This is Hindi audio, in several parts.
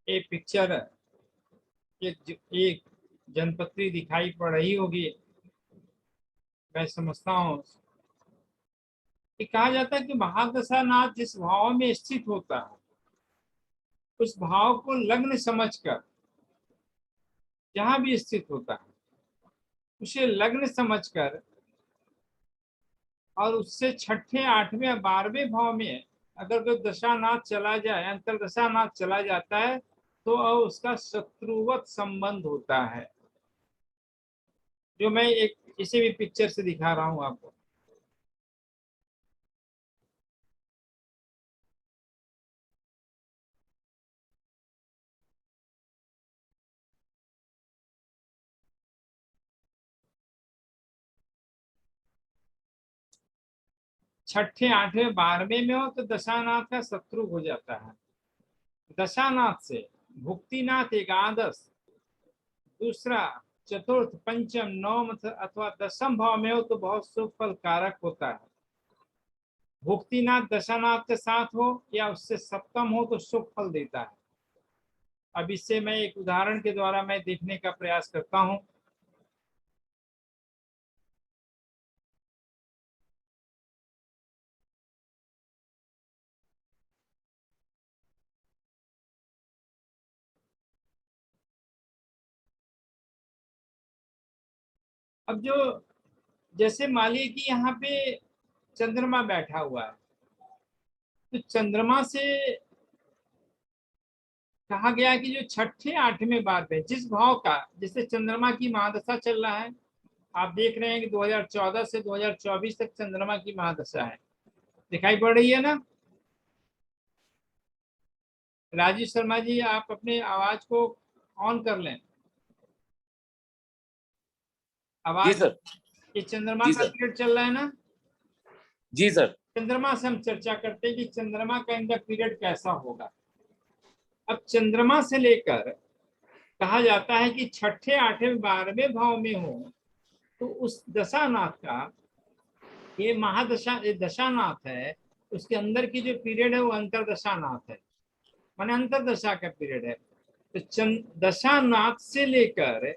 एक पिक्चर, एक जनपत्री दिखाई पड़ रही होगी, मैं समझता हूँ कि कहा जाता है कि महादशा नाथ जिस भाव में स्थित होता है, उस भाव को लग्न समझकर जहां भी स्थित होता है उसे लग्न समझकर, और उससे छठे आठवें या 12वें भाव में अगर कोई दशानाथ चला जाए, अंतरदशानाथ चला जाता है, तो उसका शत्रुवत संबंध होता है, जो मैं एक इसी भी पिक्चर से दिखा रहा हूं आपको। छठे आठवें 12वें में हो तो दशानाथ का शत्रु हो जाता है। दशानाथ से भुक्तिनाथ एकादश, दूसरा चतुर्थ पंचम नवम अथवा दसम भाव में हो तो बहुत शुभ फल कारक होता है। भुक्तिनाथ दशानाथ के साथ हो या उससे सप्तम हो तो शुभ फल देता है। अब इससे मैं एक उदाहरण के द्वारा मैं देखने का प्रयास करता हूं। अब जो जैसे मान लीजिए कि यहाँ पे चंद्रमा बैठा हुआ है, तो चंद्रमा से कहा गया है कि जो छठे आठवें बार में जिस भाव का, जैसे चंद्रमा की महादशा चल रहा है, आप देख रहे हैं कि 2014 से 2024 तक चंद्रमा की महादशा है, दिखाई पड़ रही है ना। राजीव शर्मा जी, आप अपने आवाज को ऑन कर लें। जी आवाज, सर। ये चंद्रमा जी का सर। पीरियड चल रहा है ना। जी सर। चंद्रमा से हम चर्चा करते हैं कि चंद्रमा का इनका पीरियड कैसा होगा। अब चंद्रमा से लेकर कहा जाता है कि छठे आठवें 12वें भाव में हो तो उस दशानाथ का, ये महादशा, ये दशानाथ है, उसके अंदर की जो पीरियड है वो अंतरदशानाथ है, माने अंतरदशा का पीरियड है। तो दशानाथ से लेकर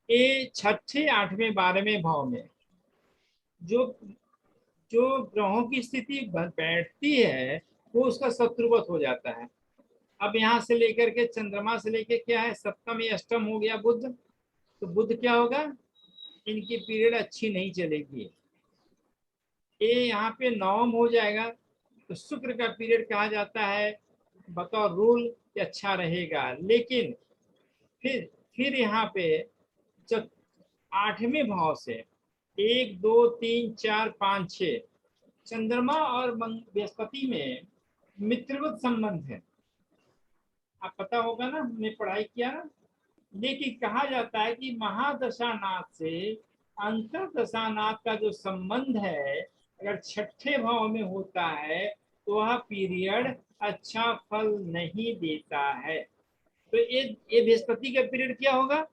ये छठे आठवें 12वें भाव में जो जो ग्रहों की स्थिति बैठती है वो उसका शत्रुवत हो जाता है। अब यहाँ से लेकर के चंद्रमा से लेकर क्या है, सप्तम या अष्टम हो गया बुध, तो बुध क्या होगा, इनकी पीरियड अच्छी नहीं चलेगी। ये यहाँ पे नवम हो जाएगा तो शुक्र का पीरियड कहा जाता है बतौर रूल कि अच्छा रहेगा। लेकिन फिर यहाँ पे जब आठवें भाव से 1 2 3 4 5 6 चंद्रमा और बृहस्पति में मित्रवत संबंध है, आप पता होगा ना, हमने पढ़ाई किया ना। लेकिन कहा जाता है कि महादशानाथ से अंतरदशानाथ का जो संबंध है, अगर छठे भाव में होता है तो वह पीरियड अच्छा फल नहीं देता है। तो ये बृहस्पति का पीरियड क्या होगा,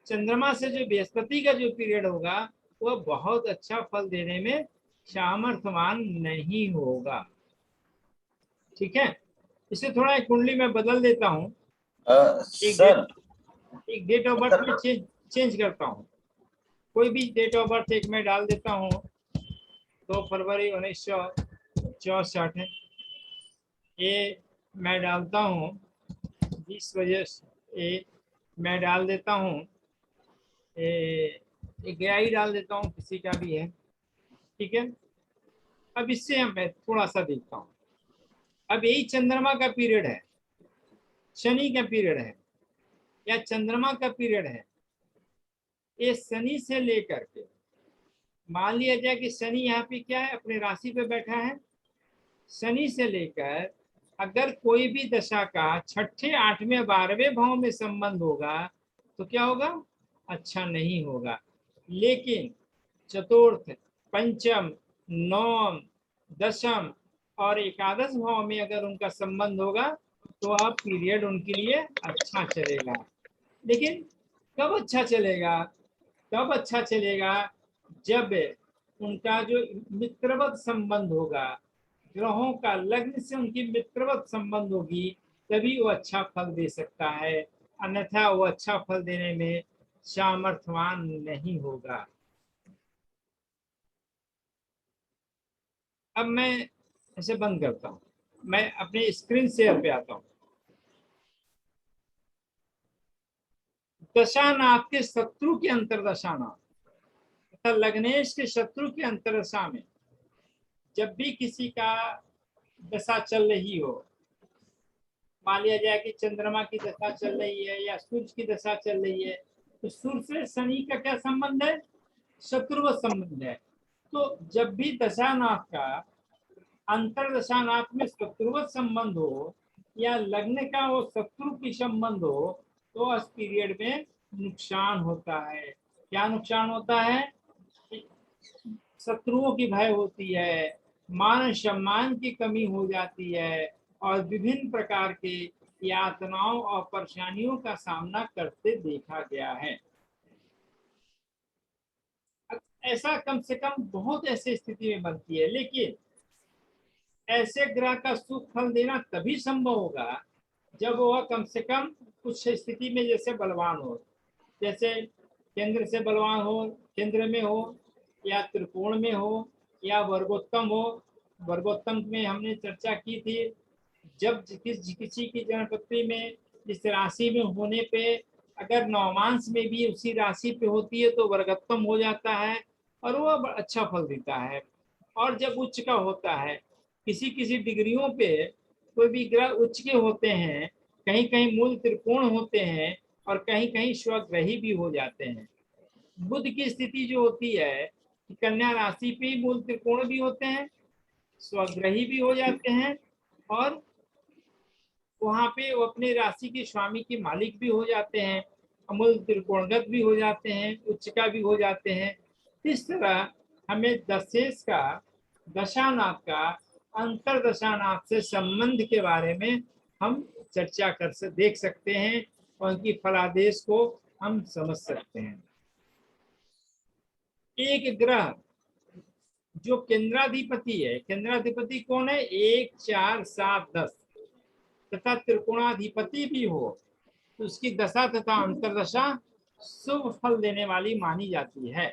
चंद्रमा से जो बृहस्पति का जो पीरियड होगा वह बहुत अच्छा फल देने में सामर्थ्यवान नहीं होगा। ठीक है, इसे थोड़ा एक कुंडली में बदल देता हूँ। सर। एक डेट ऑफ बर्थ में चेंज करता हूँ, कोई भी डेट ऑफ बर्थ एक मैं डाल देता हूँ। 2 फरवरी 1964 है, ये मैं डालता हूँ। 20 वजह से ये मैं डाल देता हूँ, एक गया डाल देता हूँ, किसी का भी है। ठीक है, अब इससे मैं थोड़ा सा देखता हूँ। अब यही चंद्रमा का पीरियड है, शनि का पीरियड है या चंद्रमा का पीरियड है। ये शनि से लेकर के मान लिया जाए कि शनि यहाँ पे क्या है, अपने राशि पे बैठा है। शनि से लेकर अगर कोई भी दशा का छठे आठवें 12वें भाव में संबंध होगा तो क्या होगा, अच्छा नहीं होगा। लेकिन चतुर्थ पंचम नवम दशम और एकादश भाव में अगर उनका संबंध होगा तो अब पीरियड उनके लिए अच्छा चलेगा। लेकिन कब अच्छा चलेगा, तब अच्छा चलेगा जब उनका जो मित्रवत संबंध होगा, ग्रहों का लग्न से उनकी मित्रवत संबंध होगी, तभी वो अच्छा फल दे सकता है, अन्यथा वो अच्छा फल देने में सामर्थ्यवान नहीं होगा। अब मैं इसे बंद करता हूँ, मैं अपने स्क्रीन शेयर पे आता हूँ। दशानाथ के शत्रु के अंतरदशानाथ तथा लग्नेश के शत्रु के अंतरदशा में जब भी किसी का दशा चल रही हो, मान लिया जाए कि चंद्रमा की दशा चल रही है या सूर्य की दशा चल रही है, तो सूर्य से शनि का क्या संबंध है? शत्रुवत संबंध है। तो जब भी दशानाथ का अंतरदशानाथ में शत्रुवत संबंध हो या लग्न का वो शत्रु की संबंध हो, तो उस पीरियड में नुकसान होता है। क्या नुकसान होता है? शत्रुओं की भय होती है, मान सम्मान की कमी हो जाती है और विभिन्न प्रकार के यातनाओं और परेशानियों का सामना करते देखा गया है। ऐसा कम से कम बहुत ऐसी स्थिति में बनती है, लेकिन ऐसे ग्रह का सुख फल देना तभी संभव होगा जब वह कम से कम कुछ स्थिति में जैसे बलवान हो, जैसे केंद्र से बलवान हो, केंद्र में हो या त्रिकोण में हो या वर्गोत्तम हो। वर्गोत्तम में हमने चर्चा की थी, जब किसी की जन्मपत्री में जिस राशि में होने पे अगर नवमांश में भी उसी राशि पे होती है तो वर्गोत्तम हो जाता है और वह अच्छा फल देता है। और जब उच्च का होता है, किसी किसी डिग्रियों पे कोई भी ग्रह उच्च के होते हैं, कहीं कहीं मूल त्रिकोण होते हैं और कहीं कहीं स्वग्रही भी हो जाते हैं। बुध की स्थिति जो होती है कि कन्या राशि पे मूल त्रिकोण भी होते हैं, स्वग्रही भी हो जाते हैं और वहां पे वो अपने राशि के स्वामी के मालिक भी हो जाते हैं, अमूल त्रिकोणगत भी हो जाते हैं, उच्च का भी हो जाते हैं। इस तरह हमें दशेश का, दशानाथ का अंतर दशानाथ से संबंध के बारे में हम चर्चा कर देख सकते हैं और उनकी फलादेश को हम समझ सकते हैं। एक ग्रह जो केंद्राधिपति है, केंद्राधिपति कौन है? 1, 4, 7, 10 तथा त्रिकोणाधिपति भी हो तो उसकी दशा तथा अंतरदशा शुभ फल देने वाली मानी जाती है।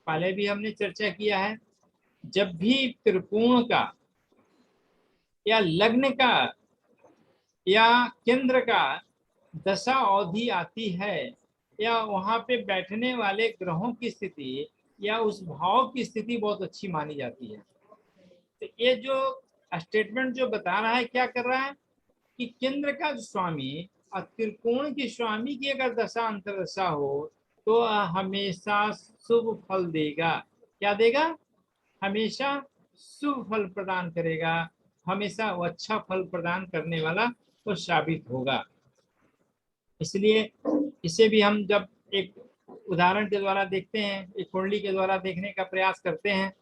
पहले भी हमने चर्चा किया है, जब भी त्रिकोण का या लग्न का या केंद्र का दशा अवधि आती है या वहां पे बैठने वाले ग्रहों की स्थिति या उस भाव की स्थिति बहुत अच्छी मानी जाती है। तो ये जो स्टेटमेंट जो बता रहा है, क्या कर रहा है कि केंद्र का जो स्वामी और त्रिकोण की स्वामी की अगर दशा अंतरदशा हो तो हमेशा शुभ फल देगा। क्या देगा? हमेशा शुभ फल प्रदान करेगा, हमेशा वो अच्छा फल प्रदान करने वाला तो साबित होगा। इसलिए इसे भी हम जब एक उदाहरण के द्वारा देखते हैं, एक कुंडली के द्वारा देखने का प्रयास करते हैं।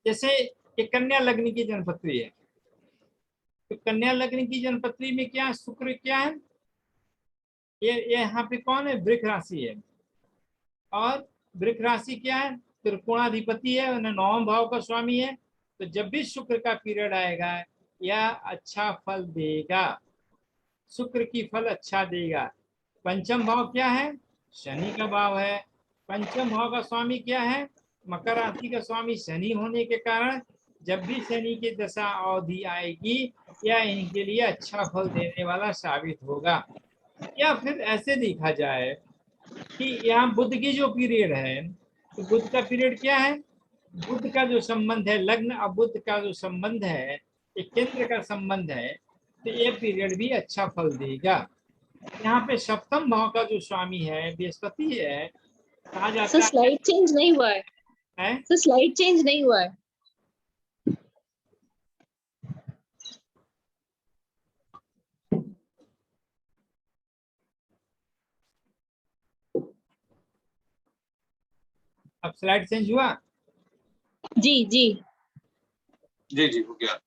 जैसे एक कन्या लग्न की जन्मपत्री है, तो कन्या लग्न की जन्मपत्री में क्या शुक्र क्या है? ये यहाँ पे कौन है? वृक राशि है। और वृक राशि क्या है? त्रिकोणाधिपति है, 9वें भाव का स्वामी है। तो जब भी शुक्र का पीरियड आएगा यह अच्छा फल देगा, शुक्र की फल अच्छा देगा। पंचम भाव क्या है? शनि का भाव है। पंचम भाव का स्वामी क्या है? मकर राशि का स्वामी शनि होने के कारण जब भी शनि की दशा अवधि आएगी यह इनके लिए अच्छा फल देने वाला साबित होगा। या फिर ऐसे देखा जाए कि यहाँ बुध की जो पीरियड है, तो बुध का पीरियड क्या है? बुध का जो संबंध है लग्न और बुध का जो संबंध है, एक केंद्र का संबंध है, तो ये पीरियड भी अच्छा फल देगा। यहाँ पे सप्तम भाव का जो स्वामी है बृहस्पति है, कहा जाता है। स्लाइड चेंज नहीं हुआ है? स्लाइड चेंज नहीं हुआ है। अब स्लाइड चेंज हुआ? जी जी जी जी हो गया।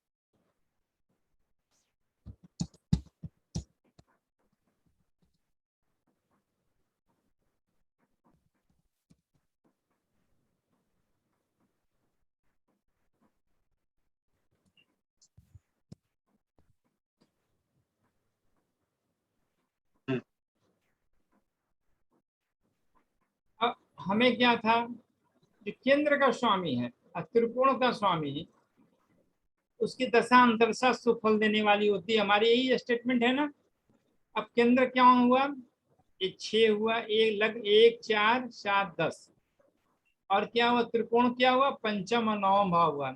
हमें क्या था, जो केंद्र का स्वामी है और त्रिकोण का स्वामी, उसकी दशा अंतरदशा सुफल देने वाली होती है, हमारी यही स्टेटमेंट है ना। अब केंद्र क्या हुआ, ये 6 हुआ, एक लग 1 4 7 10, और क्या हुआ, त्रिकोण क्या हुआ, पंचम और नवम भाव हुआ।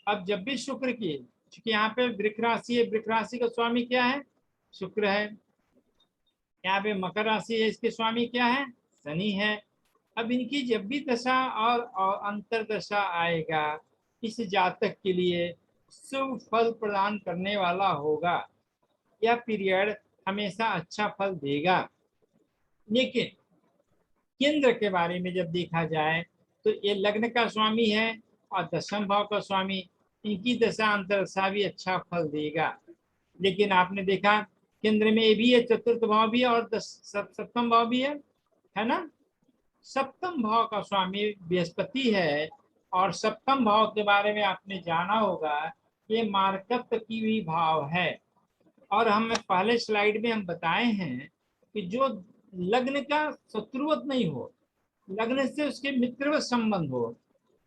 अब जब भी शुक्र की, क्योंकि यहाँ पे वृक्ष राशि है, वृक्ष राशि का स्वामी क्या है, शुक्र है। यहाँ पे मकर राशि है, इसके स्वामी क्या है, शनि है। अब इनकी जब भी दशा और अंतर दशा आएगा, इस जातक के लिए शुभ फल प्रदान करने वाला होगा। यह पीरियड हमेशा अच्छा फल देगा। लेकिन केंद्र के बारे में जब देखा जाए तो ये लग्न का स्वामी है और दशम भाव का स्वामी, इनकी दशा अंतरदशा भी अच्छा फल देगा। लेकिन आपने देखा केंद्र में ये भी है, चतुर्थ भाव भी है और सप्तम भाव भी है ना। सप्तम भाव का स्वामी बृहस्पति है, और सप्तम भाव के बारे में आपने जाना होगा, ये मार्कत्व की भी भाव है। और हम पहले स्लाइड में हम बताए हैं कि जो लग्न का शत्रुवत नहीं हो, लग्न से उसके मित्रवत संबंध हो।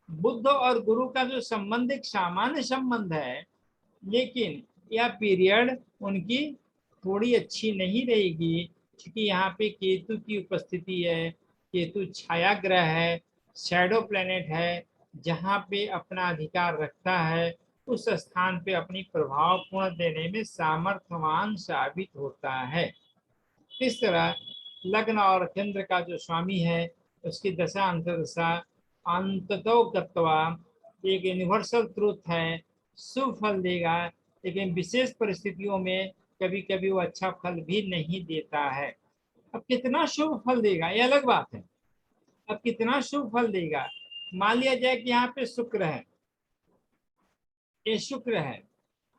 बुध और गुरु का जो संबंध एक सामान्य संबंध है, लेकिन यह पीरियड उनकी थोड़ी अच्छी नहीं रहेगी, क्योंकि यहाँ पे केतु की उपस्थिति है। केतु छाया ग्रह है, शैडो प्लेनेट है, जहाँ पे अपना अधिकार रखता है, उस स्थान पे अपनी प्रभाव पूर्ण देने में सामर्थ्यवान साबित होता है। इस तरह लग्न और केंद्र का जो स्वामी है, उसकी दशा अंतरदशा अंततो गत्वा एक यूनिवर्सल ट्रूथ है, शुभ फल देगा। लेकिन विशेष परिस्थितियों में कभी कभी वो अच्छा फल भी नहीं देता है। अब कितना शुभ फल देगा ये अलग बात है। अब कितना शुभ फल देगा, मान लिया जाए कि यहाँ पे शुक्र है, ये शुक्र है।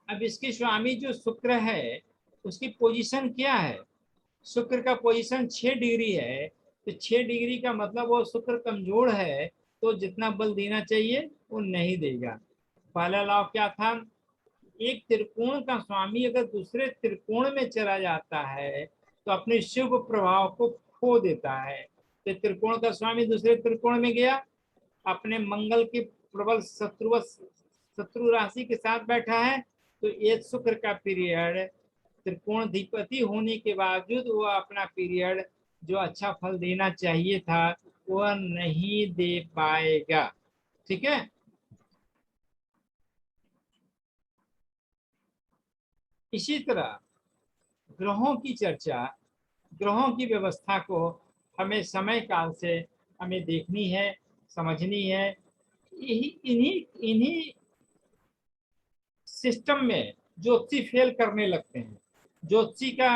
अब इसके स्वामी जो शुक्र है, उसकी पोजीशन क्या है, शुक्र का पोजीशन 6 डिग्री है। तो 6 डिग्री का मतलब वो शुक्र कमजोर है, तो जितना बल देना चाहिए वो नहीं देगा। पहला लाभ क्या था, एक त्रिकोण का स्वामी अगर दूसरे त्रिकोण में चला जाता है तो अपने शुभ प्रभाव को खो देता है। तो त्रिकोण का स्वामी दूसरे त्रिकोण में गया, अपने मंगल के प्रबल शत्रु राशि के साथ बैठा है। तो ये शुक्र का पीरियड त्रिकोण अधिपति होने के बावजूद वो अपना पीरियड जो अच्छा फल देना चाहिए था वह नहीं दे पाएगा। ठीक है। इसी तरह ग्रहों की चर्चा, ग्रहों की व्यवस्था को हमें समय काल से हमें देखनी है, समझनी है। इन्हीं सिस्टम में ज्योतिषी फेल करने लगते हैं, ज्योतिषी का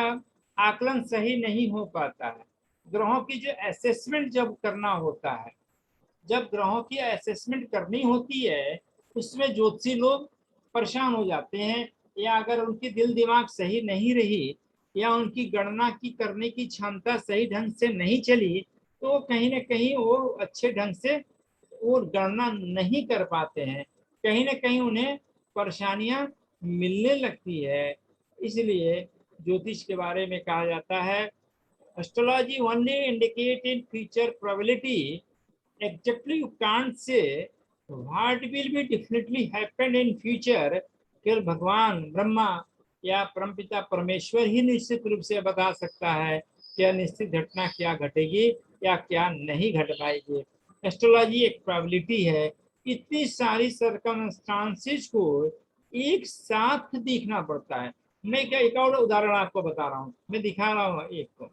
आकलन सही नहीं हो पाता है। ग्रहों की जो असेसमेंट जब करना होता है, जब ग्रहों की असेसमेंट करनी होती है, उसमें ज्योतिषी लोग परेशान हो जाते हैं, या अगर उनकी दिल दिमाग सही नहीं रही या उनकी गणना की करने की क्षमता सही ढंग से नहीं चली, तो कहीं ना कहीं वो अच्छे ढंग से वो गणना नहीं कर पाते हैं, कहीं ना कहीं उन्हें परेशानियां मिलने लगती है। इसलिए ज्योतिष के बारे में कहा जाता है, astrology only indicate in future probability, exactly you can't say what will be definitely happen in future। केवल भगवान ब्रह्मा या परमपिता परमेश्वर ही निश्चित रूप से बता सकता है क्या निश्चित घटना क्या घटेगी या क्या नहीं घट पाएगी। एस्ट्रोलॉजी एक प्रोबेबिलिटी है। इतनी सारी सर्कमस्टांसेस को एक साथ देखना पड़ता है। मैं क्या एक और उदाहरण आपको बता रहा हूँ, मैं दिखा रहा हूँ एक को।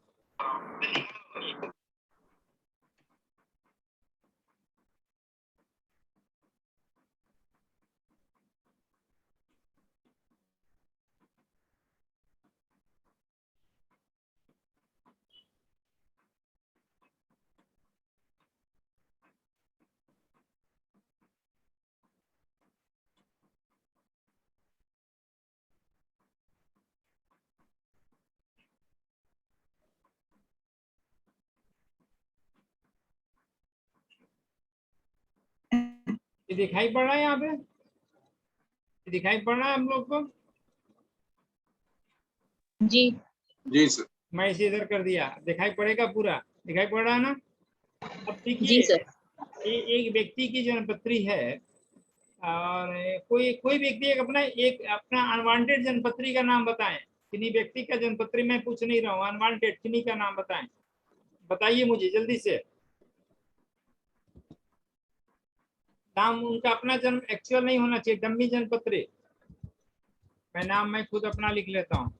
ये दिखाई पड़ रहा है, यहाँ पे दिखाई पड़ रहा है हम लोग को? जी जी सर। मैं इसे इधर कर दिया, दिखाई पड़ेगा, पूरा दिखाई पड़ रहा है ना। अब जी देखिए, सर। एक व्यक्ति की जन्मपत्री है और कोई व्यक्ति एक अपना अनवांटेड जन्मपत्री का नाम बताएं। किन्हीं व्यक्ति का जन्मपत्री मैं पूछ नहीं रहा हूँ, अनवांटेड किन्हीं का नाम बताएं, बताइए मुझे जल्दी से। नाम उनका अपना जन्म एक्चुअल नहीं होना चाहिए, डम्मी जन्मपत्री। मैं खुद अपना लिख लेता हूँ।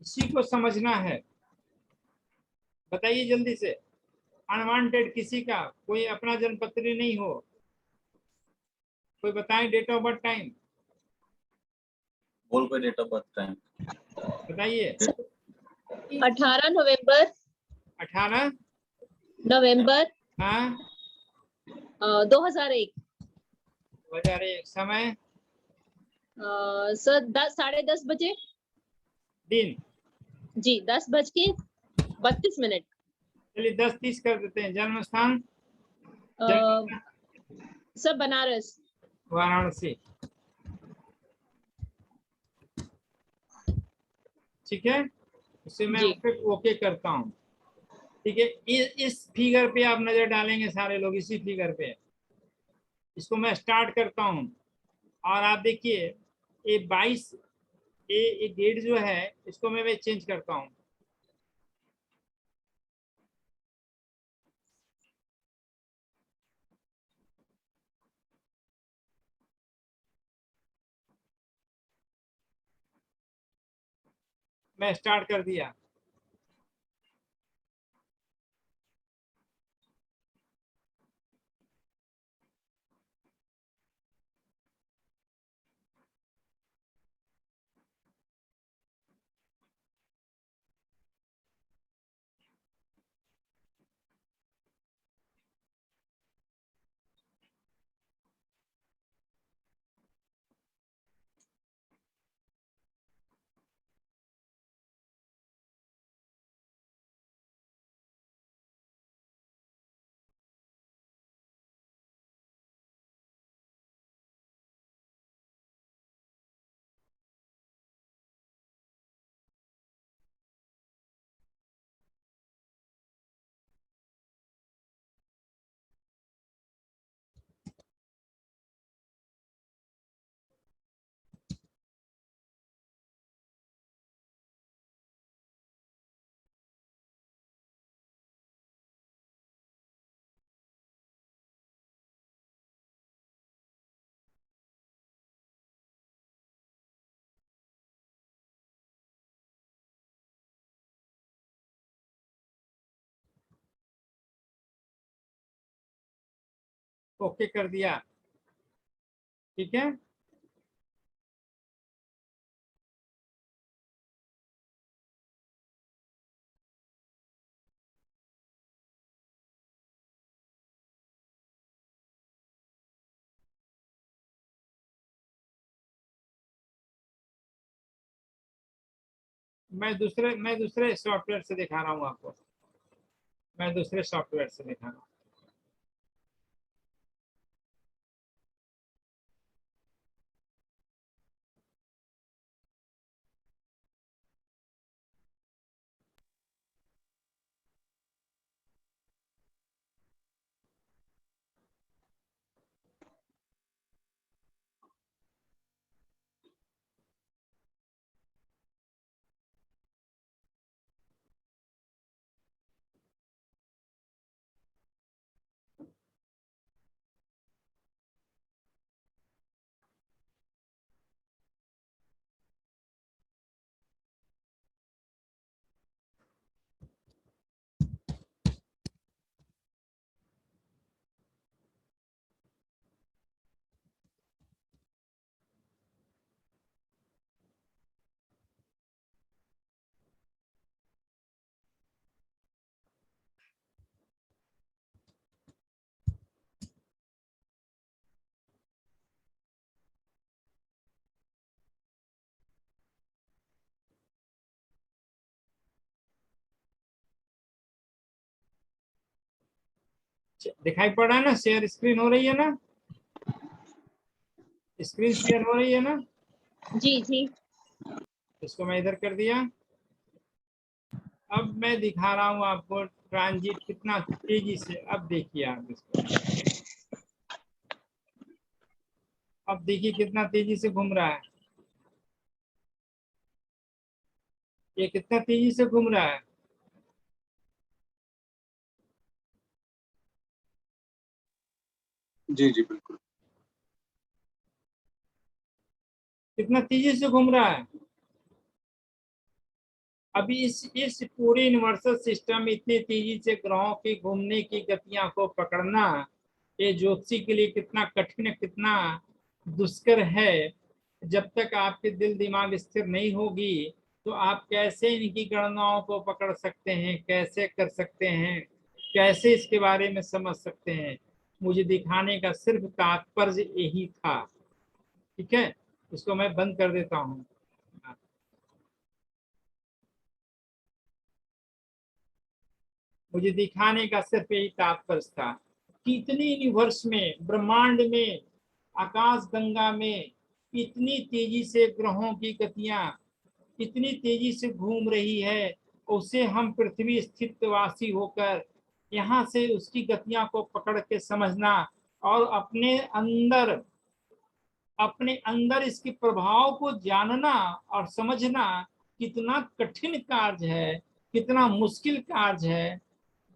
इसी को समझना है, बताइए जल्दी से। अनवांटेड किसी का कोई अपना जन्मपत्री नहीं हो, कोई बताएं डेट ऑफ बर्थ टाइम बोल पे डेट ऑफ बर्थ टाइम बताइए। 18 नवंबर 18 नवंबर हाँ 2001 2001 समय सर 10:30 बजे। दिन जी 10:32 चलिए 10:30 कर देते हैं। जन्म स्थान सर बनारस। वाराणसी। ठीक है, इसे मैं जी ओके करता हूँ। ठीक है, इस फिगर पे आप नजर डालेंगे सारे लोग, इसी फिगर पे। इसको मैं स्टार्ट करता हूँ और आप देखिए ये 22 ये डेट जो है इसको मैं चेंज करता हूँ। मैं स्टार्ट कर दिया। ओके कर दिया। ठीक है, मैं दूसरे सॉफ्टवेयर से दिखा रहा हूँ आपको। मैं दूसरे सॉफ्टवेयर से दिखा रहा हूँ। दिखाई पड़ रहा है ना, शेयर स्क्रीन हो रही है ना, स्क्रीन शेयर हो रही है ना। जी जी इसको मैं इधर कर दिया। अब मैं दिखा रहा हूं आपको ट्रांजिट कितना तेजी से, अब देखिए आप इसको, अब देखिए कितना तेजी से घूम रहा है, ये कितना तेजी से घूम रहा है। जी जी बिल्कुल। कितना तेजी से घूम रहा है। अभी इस पूरे यूनिवर्सल सिस्टम में इतनी तेजी से ग्रहों के घूमने की गतियां को पकड़ना, ये ज्योतिषी के लिए कितना कठिन, कितना दुष्कर है। जब तक आपके दिल दिमाग स्थिर नहीं होगी तो आप कैसे इनकी गणनाओं को पकड़ सकते हैं, कैसे कर सकते हैं, कैसे इसके बारे में समझ सकते हैं। मुझे दिखाने का सिर्फ तात्पर्य यही था। ठीक है, इसको मैं बंद कर देता हूँ। मुझे दिखाने का सिर्फ यही तात्पर्य था कि इतनी यूनिवर्स में, ब्रह्मांड में, आकाश गंगा में इतनी तेजी से ग्रहों की गतियां इतनी तेजी से घूम रही है, उसे हम पृथ्वी स्थितवासी होकर यहाँ से उसकी गतियां को पकड़ के समझना और अपने अंदर इसके प्रभाव को जानना और समझना कितना कठिन कार्य है, कितना मुश्किल कार्य है।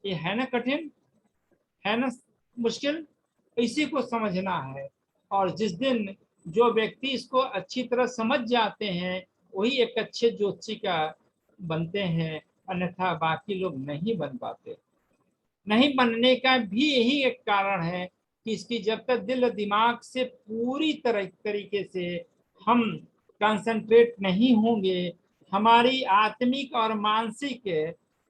ये है ना कठिन, है ना मुश्किल, इसी को समझना है। और जिस दिन जो व्यक्ति इसको अच्छी तरह समझ जाते हैं वही एक अच्छे ज्योतिषी का बनते हैं, अन्यथा बाकी लोग नहीं बन पाते। नहीं बनने का भी यही एक कारण है कि इसकी जब तक दिल दिमाग से पूरी तरीके से हम कंसंट्रेट नहीं होंगे, हमारी आत्मिक और मानसिक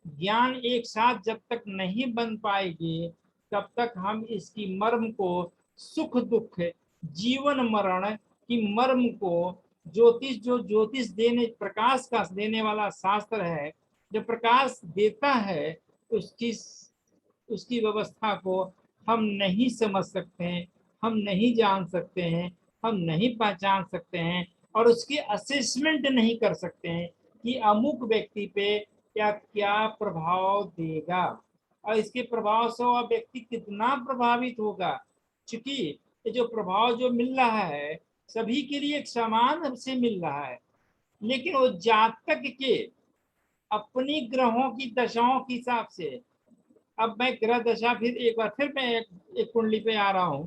ज्ञान एक साथ जब तक नहीं बन पाएगी, तब तक हम इसकी मर्म को, सुख दुख, जीवन मरण की मर्म को, ज्योतिष देने, प्रकाश का देने वाला शास्त्र है, जो प्रकाश देता है, उसकी उसकी व्यवस्था को हम नहीं समझ सकते हैं, हम नहीं जान सकते हैं, हम नहीं पहचान सकते हैं और उसकी असेसमेंट नहीं कर सकते हैं कि अमुक व्यक्ति पे क्या क्या प्रभाव देगा और इसके प्रभाव से वह व्यक्ति कितना प्रभावित होगा। चूंकि ये जो प्रभाव जो मिल रहा है सभी के लिए एक समान से मिल रहा है, लेकिन वो जातक के अपनी ग्रहों की दशाओं के हिसाब से। अब मैं ग्रह दशा फिर एक बार फिर मैं एक कुंडली पे आ रहा हूं,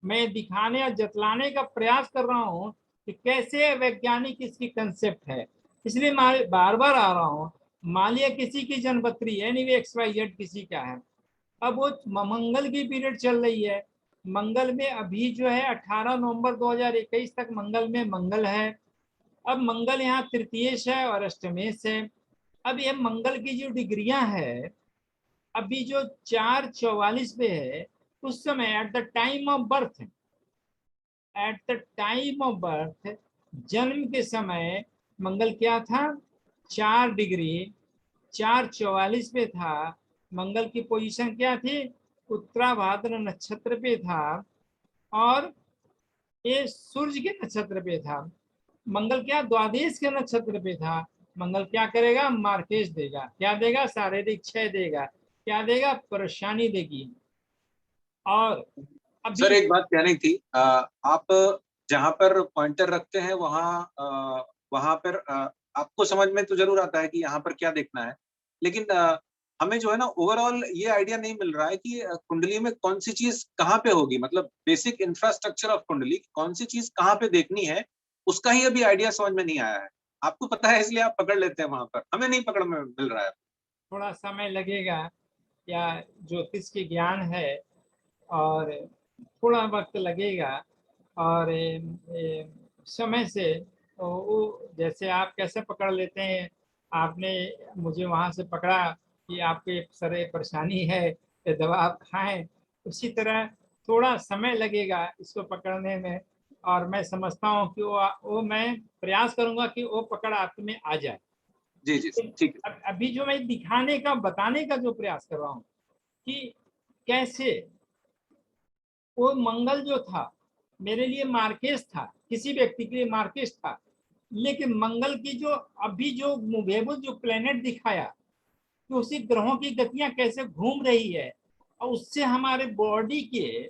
मैं दिखाने और जतलाने का प्रयास कर रहा हूं कि कैसे वैज्ञानिक इसकी कंसेप्ट है। इसलिए मैं बार बार आ रहा हूं। मान लिया किसी की जन्मपत्री है, नहीं XYZ किसी का है, अब वो मंगल की पीरियड चल रही है, मंगल में अभी जो है 18 नवंबर 2021 तक मंगल में मंगल है। अब मंगल यहाँ तृतीयेश है और अष्टमेश है। अब ये मंगल की जो डिग्रियां है अभी जो 4:44 पे है, उस समय at the time of birth, जन्म के समय मंगल क्या था, 4 डिग्री 4:44 पे था। मंगल की पोजीशन क्या थी, उत्तराभाद्र नक्षत्र पे था और ये सूर्य के नक्षत्र पे था। मंगल क्या द्वादश के नक्षत्र पे था। मंगल क्या करेगा, मार्केश देगा, क्या देगा, शारीरिक क्षय देगा, क्या देगा, परेशानी देगी। और अभी सर एक बात कहनी थी, आप जहां पर पॉइंटर रखते हैं वहां पर आपको समझ में तो जरूर आता है कि यहाँ पर क्या देखना है, लेकिन हमें जो है ना ओवरऑल ये आइडिया नहीं मिल रहा है कि कुंडली में कौन सी चीज कहाँ पे होगी, मतलब बेसिक इंफ्रास्ट्रक्चर ऑफ कुंडली कौन सी चीज कहाँ पे देखनी है, उसका ही अभी आइडिया समझ में नहीं आया है। आपको पता है इसलिए आप पकड़ लेते हैं वहां पर, हमें नहीं पकड़ में मिल रहा है। थोड़ा समय लगेगा, या ज्योतिष की ज्ञान है और थोड़ा वक्त लगेगा। और समय से तो वो जैसे आप कैसे पकड़ लेते हैं, आपने मुझे वहां से पकड़ा कि आपके सर परेशानी है तो दवा आप खाएं, उसी तरह थोड़ा समय लगेगा इसको पकड़ने में। और मैं समझता हूँ कि वो मैं प्रयास करूंगा कि वो पकड़ आप में आ जाए। जी जी ठीक है। अभी जो मैं दिखाने का, बताने का जो प्रयास कर रहा हूँ कि कैसे वो मंगल जो था मेरे लिए मार्केश था, किसी व्यक्ति के लिए मार्केश था। लेकिन मंगल की जो अभी जो मूवेबल जो प्लेनेट दिखाया कि उसी ग्रहों की गतियां कैसे घूम रही है, और उससे हमारे बॉडी के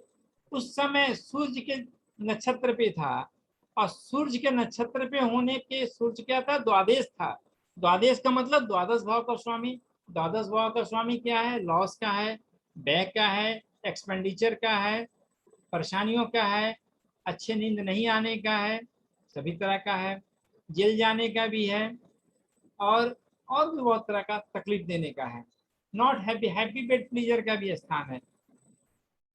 उस समय सूर्य के नक्षत्र पे था, और सूर्य के नक्षत्र पे होने के सूर्य क्या था, द्वादश था। द्वादश का मतलब द्वादश भाव का स्वामी। द्वादश भाव का स्वामी क्या है, लॉस का है, व्यय का है, एक्सपेंडिचर का है, परेशानियों का है, अच्छे नींद नहीं आने का है, सभी तरह का है, जेल जाने का भी है, और भी बहुत तरह का तकलीफ देने का है। Not happy, happy bed pleaser का भी स्थान है।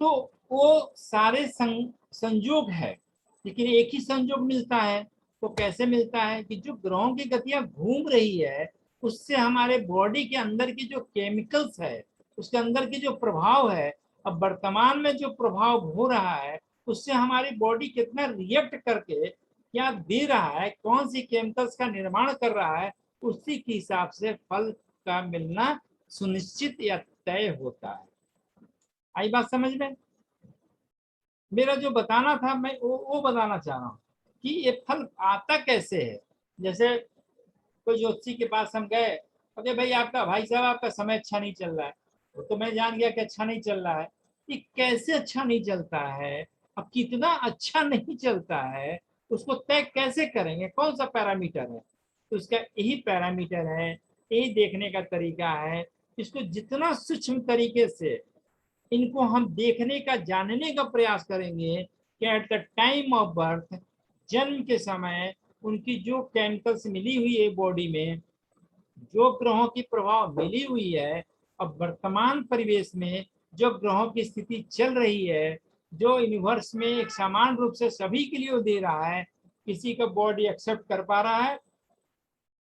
तो वो सारे संयोग है, लेकिन एक ही संयोग मिलता है। तो कैसे मिलता है कि जो ग्रहों की गतियां घूम रही है, उससे हमारे बॉडी के अंदर की जो केमिकल्स है, उसके अंदर की जो प्रभाव है, अब वर्तमान में जो प्रभाव हो रहा है, उससे हमारी बॉडी कितना रिएक्ट करके क्या दे रहा है, कौन सी केमिकल्स का निर्माण कर रहा है, उसी के हिसाब से फल का मिलना सुनिश्चित या तय होता है। आई बात समझ में? मेरा जो बताना था मैं वो बताना चाह रहा हूँ कि ये फल आता कैसे है। जैसे कोई ज्योतिषी के पास हम गए, अरे भाई आपका, भाई साहब आपका समय अच्छा नहीं चल रहा है। तो मैं जान गया कि अच्छा नहीं चल रहा है। ये कैसे अच्छा नहीं चलता है, अब कितना अच्छा नहीं चलता है, उसको तय कैसे करेंगे, कौन सा पैरामीटर है? तो उसका यही पैरामीटर है, यही देखने का तरीका है। इसको जितना सूक्ष्म तरीके से इनको हम देखने का, जानने का प्रयास करेंगे कि at the time of birth, जन्म के समय, उनकी जो केमिकल्स मिली हुई है बॉडी में, जो ग्रहों की प्रभाव मिली हुई है, अब वर्तमान परिवेश में जो ग्रहों की स्थिति चल रही है, जो यूनिवर्स में एक समान रूप से सभी के लिए दे रहा है, किसी का बॉडी एक्सेप्ट कर पा रहा है,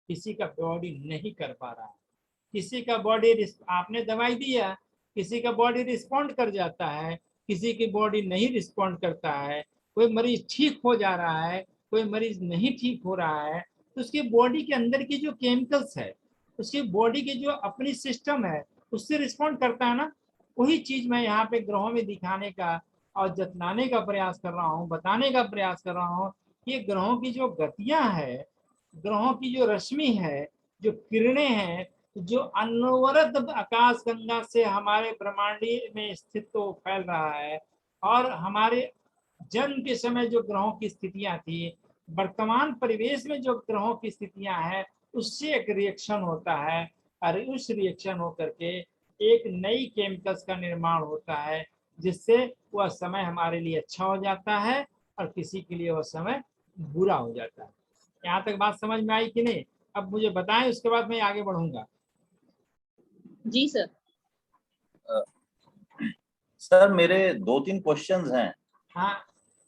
किसी का बॉडी नहीं कर पा रहा है। किसी का बॉडी, आपने दवाई दिया, किसी का बॉडी रिस्पॉन्ड कर जाता है, किसी की बॉडी नहीं रिस्पॉन्ड करता है। कोई मरीज ठीक हो जा रहा है, कोई मरीज नहीं ठीक हो रहा है। तो उसकी बॉडी के अंदर की जो केमिकल्स है, उसकी बॉडी की जो अपनी सिस्टम है, उससे रिस्पॉन्ड करता है ना। वही चीज मैं यहाँ पे ग्रहों में दिखाने का और जतलाने का प्रयास कर रहा हूँ, बताने का प्रयास कर रहा हूँ कि ग्रहों की जो गतियां है, ग्रहों की जो रश्मि है, जो किरणें हैं, जो अनवरत आकाश गंगा से हमारे ब्रह्मांडी में स्थित तो फैल रहा है, और हमारे जन्म के समय जो ग्रहों की स्थितियां थी, वर्तमान परिवेश में जो ग्रहों की स्थितियां हैं, उससे एक रिएक्शन होता है, और उस रिएक्शन होकर के एक नई केमिकल्स का निर्माण होता है, जिससे वह समय हमारे लिए अच्छा हो जाता है और किसी के लिए वह समय बुरा हो जाता है। यहाँ तक बात समझ में आई कि नहीं? अब मुझे बताएं, उसके बाद मैं आगे बढ़ूंगा। जी सर। सर मेरे 2-3 क्वेश्चंस हैं। हाँ,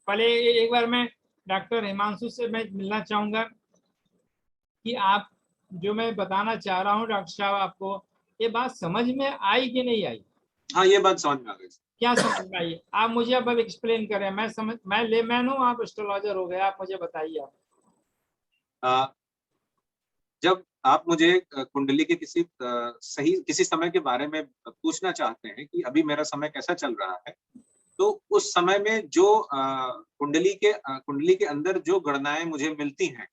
पहले एक बार मैं डॉक्टर हिमांशु से मैं मिलना चाहूंगा कि आप जो मैं बताना चाह रहा हूँ डॉक्टर साहब, आपको ये बात समझ में आई कि नहीं आई? हाँ, ये बात समझ में आ गई। क्या समझ में आई? आप मुझे अब एक्सप्लेन करें। मैं लेमैन हूँ, आप एस्ट्रोलॉजर हो गए, आप मुझे बताइए। आप जब आप मुझे कुंडली के किसी समय के बारे में पूछना चाहते हैं कि अभी मेरा समय कैसा चल रहा है, तो उस समय में जो कुंडली के अंदर जो गणनाएं मुझे मिलती हैं,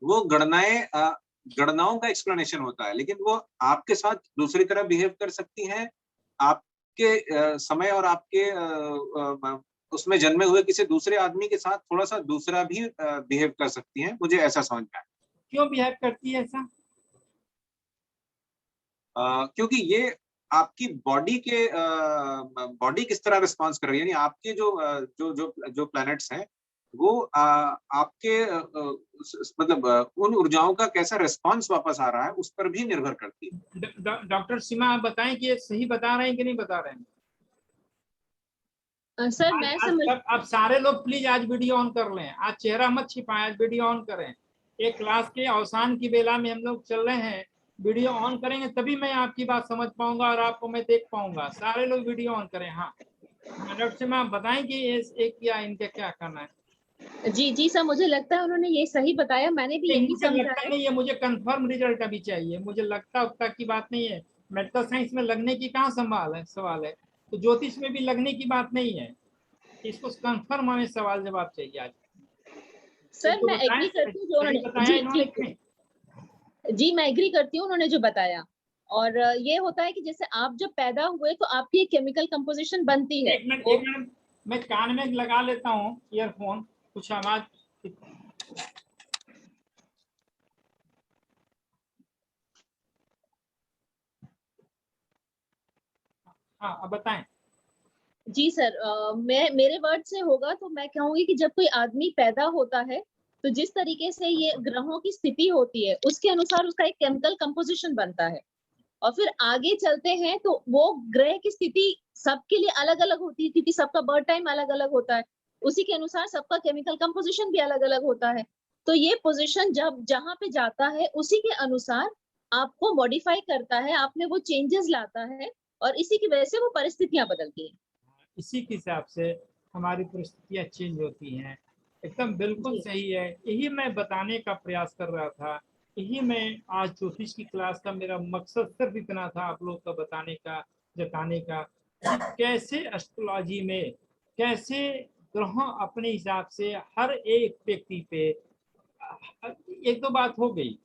वो गणनाओं का एक्सप्लेनेशन होता है, लेकिन वो आपके साथ दूसरी तरह बिहेव कर सकती हैं। आपके समय और आपके उसमें जन्मे हुए किसी दूसरे आदमी के साथ थोड़ा सा दूसरा भी बिहेव कर सकती हैं। मुझे ऐसा समझ में आया। क्यों बिहेव करती है ऐसा? क्योंकि ये आपकी बॉडी किस तरह रिस्पॉन्स कर रही है, यानी आपके जो प्लैनेट्स हैं, वो आपके मतलब उन ऊर्जाओं का कैसा रिस्पॉन्स वापस आ रहा है, उस पर भी निर्भर करती है। डॉक्टर सीमा, आप बताएं कि ये सही बता रहे हैं कि नहीं बता रहे हैं? सर मैं समझ, अब सारे लोग प्लीज आज वीडियो ऑन कर लें, आज चेहरा मत छिपाएं, आज वीडियो ऑन करें। एक क्लास के अवसान की बेला में हम लोग चल रहे हैं, वीडियो ऑन करेंगे तभी मैं आपकी बात समझ पाऊंगा और आपको मैं देख पाऊंगा। सारे लोग वीडियो ऑन करें। हाँ डॉक्टर सीमा, आप बताएं कि एक क्या इनके क्या करना है। जी सर, मुझे लगता है उन्होंने ये सही बताया, मैंने भी यही समझा लगता है। नहीं है, मुझे कंफर्म रिजल्ट अभी चाहिए। मुझे लगता उगता की बात नहीं है। मेडिकल साइंस में लगने की कहाँ सवाल है, तो ज्योतिष में भी लगने की बात नहीं है। इसको कंफर्म हमें सवाल जवाब चाहिए आज। सर मैं एग्री करती हूँ जो उन्होंने जी मैं एग्री करती हूँ उन्होंने जो बताया। और ये होता है कि जैसे आप जब पैदा हुए तो आपकी एक केमिकल कंपोजिशन बनती है। एक मिनट मैं कान में लगा लेता हूँ ईयरफोन, कुछ आवाज। हाँ अब बताएं। जी सर, मेरे वर्ड से होगा तो मैं कहूंगी कि जब कोई आदमी पैदा होता है तो जिस तरीके से ये ग्रहों की स्थिति होती है उसके अनुसार उसका एक केमिकल कंपोजिशन बनता है। और फिर आगे चलते हैं तो वो ग्रह की स्थिति सबके लिए अलग अलग होती है क्योंकि सबका बर्थ टाइम अलग अलग होता है। उसी के अनुसार सबका केमिकल कंपोजिशन भी अलग अलग होता है। तो ये पोजीशन जब जहां पे जाता है उसी के अनुसार आपको मॉडिफाई करता है, आप में वो चेंजेस लाता है और इसी की वजह से वो परिस्थितियां बदलती हैं। इसी के हिसाब से हमारी परिस्थितियां चेंज होती हैं। एकदम बिल्कुल सही है, यही मैं बताने का प्रयास कर रहा था। यही मैं आज ज्योतिष की क्लास का मेरा मकसद सिर्फ इतना था, आप लोग का बताने का, जताने का, कैसे एस्ट्रोलॉजी में कैसे ग्रह अपने हिसाब से हर एक व्यक्ति पे। एक दो बात हो गई,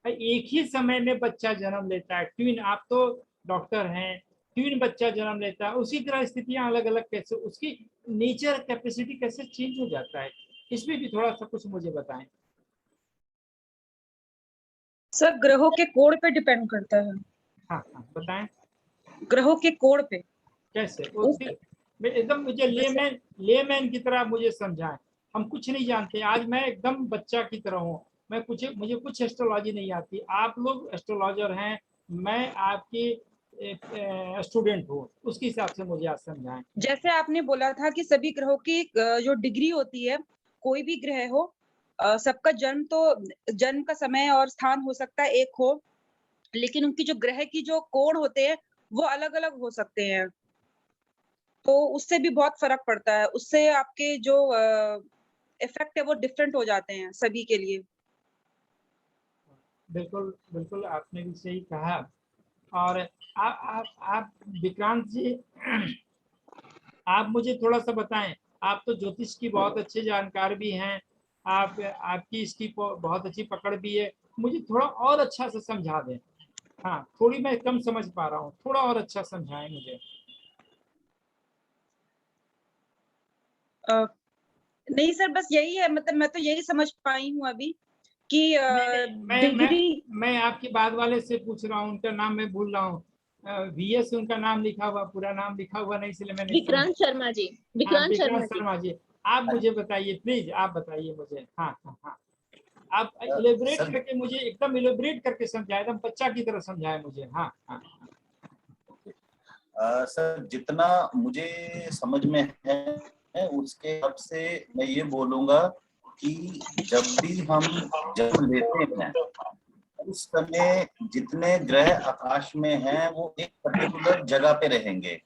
एक ही समय में बच्चा जन्म लेता है, ट्विन, आप तो डॉक्टर हैं, ट्विन बच्चा जन्म लेता है, उसी ग्रह स्थितियां अलग अलग कैसे, उसकी नेचर कैपेसिटी कैसे चेंज हो जाता है, इसमें भी थोड़ा सा कुछ मुझे बताएं। सर ग्रहों के कोण पे डिपेंड करता है। हाँ बताएं। ग्रहों के कोण पे कैसे? एकदम मुझे लेमैन की तरह मुझे समझाएं। हम कुछ नहीं जानते, आज मैं एकदम बच्चा की तरह हूँ, मुझे कुछ एस्ट्रोलॉजी नहीं आती, आप लोग एस्ट्रोलॉजर हैं, मैं आपकी स्टूडेंट हूँ, उसके हिसाब से मुझे आज समझाएं। जैसे आपने बोला था कि सभी ग्रहों की जो डिग्री होती है, कोई भी ग्रह हो, सबका जन्म का समय और स्थान हो सकता है एक हो, लेकिन उनकी जो ग्रह की जो कोण होते हैं वो अलग अलग हो सकते हैं। तो उससे भी बहुत फर्क पड़ता है, उससे आपके जो इफेक्ट है वो डिफरेंट हो जाते हैं सभी के लिए। बिल्कुल बिल्कुल, आपने भी सही कहा। और आप विक्रांत जी, आप मुझे थोड़ा सा बताएं, आप तो ज्योतिष की बहुत अच्छे जानकार भी हैं, आपकी इसकी बहुत अच्छी पकड़ भी है, मुझे थोड़ा और अच्छा से समझा दें। हाँ, थोड़ी मैं कम समझ पा रहा हूँ, थोड़ा और अच्छा समझाएं मुझे। नहीं सर, बस यही है, मतलब मैं तो यही समझ पाई हूँ अभी कि डिग्री। मैं आपकी बाद वाले से पूछ रहा हूँ, उनका नाम मैं भूल रहा हूँ, VS उनका नाम लिखा हुआ, पूरा नाम लिखा हुआ नहीं, इसलिए मैंने विक्रांत शर्मा जी। विक्रांत शर्मा जी, आप मुझे बताइए प्लीज, आप बताइए मुझे। हाँ हाँ हाँ, आप इलेबोरेट करके मुझे, एकदम इलेबोरेट करके समझाए, एकदम बच्चा की तरह समझाए मुझे। हाँ हाँ सर जितना मुझे समझ में है उसके हिसाब से मैं ये बोलूंगा कि जब भी हम जन्म लेते हैं उस समय जितने ग्रह आकाश में हैं वो एक पर्टिकुलर जगह पे रहेंगे।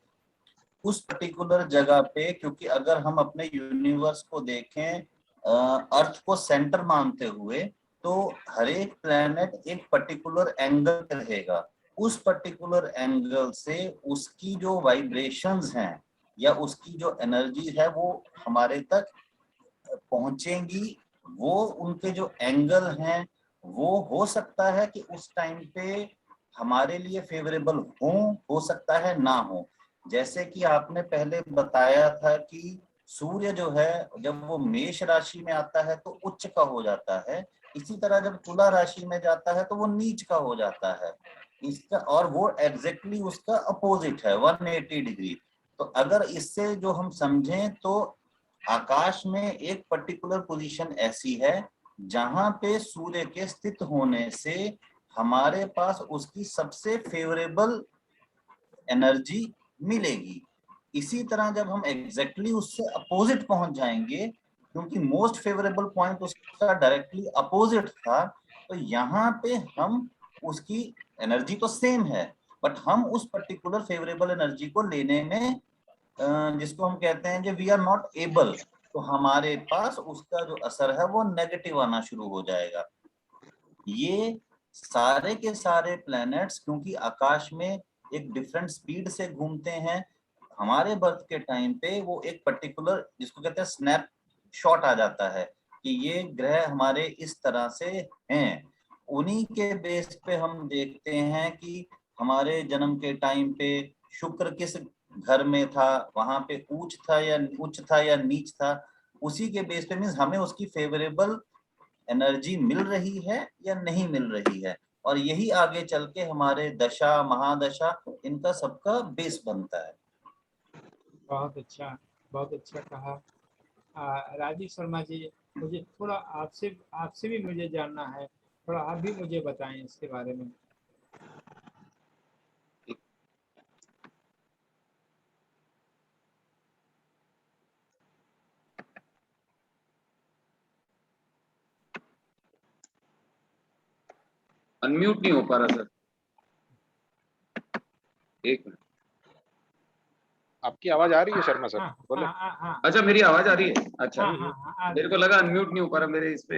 उस पर्टिकुलर जगह पे, क्योंकि अगर हम अपने यूनिवर्स को देखें अर्थ को सेंटर मानते हुए, तो हर एक प्लेनेट एक पर्टिकुलर एंगल पे रहेगा। उस पर्टिकुलर एंगल से उसकी जो वाइब्रेशंस हैं या उसकी जो एनर्जी है वो हमारे तक पहुंचेंगी। वो उनके जो एंगल हैं वो हो सकता है कि उस टाइम पे हमारे लिए फेवरेबल हो सकता है ना हो। जैसे कि आपने पहले बताया था कि सूर्य जो है जब वो मेष राशि में आता है तो उच्च का हो जाता है, इसी तरह जब तुला राशि में जाता है तो वो नीच का हो जाता है। इसका और वो एग्जैक्टली उसका अपोजिट है 180 डिग्री। तो अगर इससे जो हम समझें तो आकाश में एक पर्टिकुलर पोजीशन ऐसी है जहां पे सूर्य के स्थित होने से हमारे पास उसकी सबसे फेवरेबल एनर्जी मिलेगी। इसी तरह जब हम एग्जैक्टली उससे अपोजिट पहुंच जाएंगे, क्योंकि मोस्ट फेवरेबल पॉइंट उसका डायरेक्टली अपोजिट था, तो यहाँ पे हम उसकी एनर्जी तो सेम है बट हम उस पर्टिकुलर फेवरेबल एनर्जी को लेने में जिसको हम कहते हैं कि वी आर नॉट एबल, तो हमारे पास उसका जो असर है वो नेगेटिव आना शुरू हो जाएगा। ये सारे के सारे प्लैनेट्स क्योंकि आकाश में एक डिफरेंट स्पीड से घूमते हैं, हमारे बर्थ के टाइम पे वो एक पर्टिकुलर जिसको कहते हैं स्नैप शॉट आ जाता है कि ये ग्रह हमारे इस तरह से हैं। उन्हीं के बेस पे हम देखते हैं कि हमारे जन्म के टाइम पे शुक्र किस घर में था, वहां पे उच्च था या नीच था, उसी के बेस पे मीन्स हमें उसकी फेवरेबल एनर्जी मिल रही है या नहीं मिल रही है, और यही आगे चल के हमारे दशा महादशा इनका सबका बेस बनता है। बहुत अच्छा कहा। राजीव शर्मा जी, मुझे थोड़ा आपसे भी मुझे जानना है, थोड़ा आप भी मुझे बताएं इसके बारे में। अनम्यूट नहीं हो पा रहा सर, एक मिनट। आपकी आवाज आ रही है शर्मा सर? बोले। अच्छा, मेरी आवाज आ रही है? अच्छा, हाँ, मेरे को लगा अनम्यूट नहीं हो पा रहा, मेरे इस पे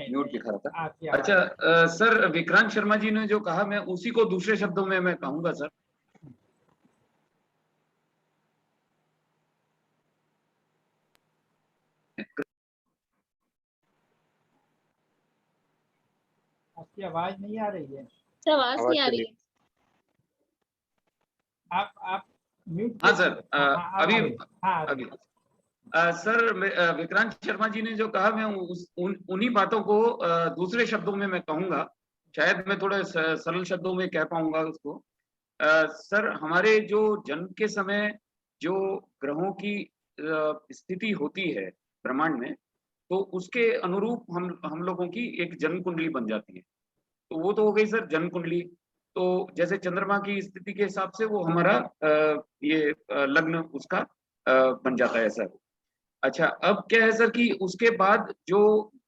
म्यूट दिखा रहा था। अच्छा सर, विक्रांत शर्मा जी ने जो कहा मैं उसी को दूसरे शब्दों में मैं कहूंगा सर। आपकी आवाज नहीं आ रही है। आवाज नहीं आ रही है। आप म्यूट। हाँ सर, अभी सर विक्रांत शर्मा जी ने जो कहा मैं उन्हीं बातों को दूसरे शब्दों में मैं कहूंगा, शायद मैं थोड़े सरल शब्दों में कह पाऊंगा उसको। सर, हमारे जो जन्म के समय जो ग्रहों की स्थिति होती है ब्रह्मांड में, तो उसके अनुरूप हम लोगों की एक जन्म कुंडली बन जाती है। तो वो तो हो गई सर जन्म कुंडली। तो जैसे चंद्रमा की स्थिति के हिसाब से वो हमारा ये लग्न उसका बन जाता है सर। अच्छा, अब क्या है सर कि उसके बाद जो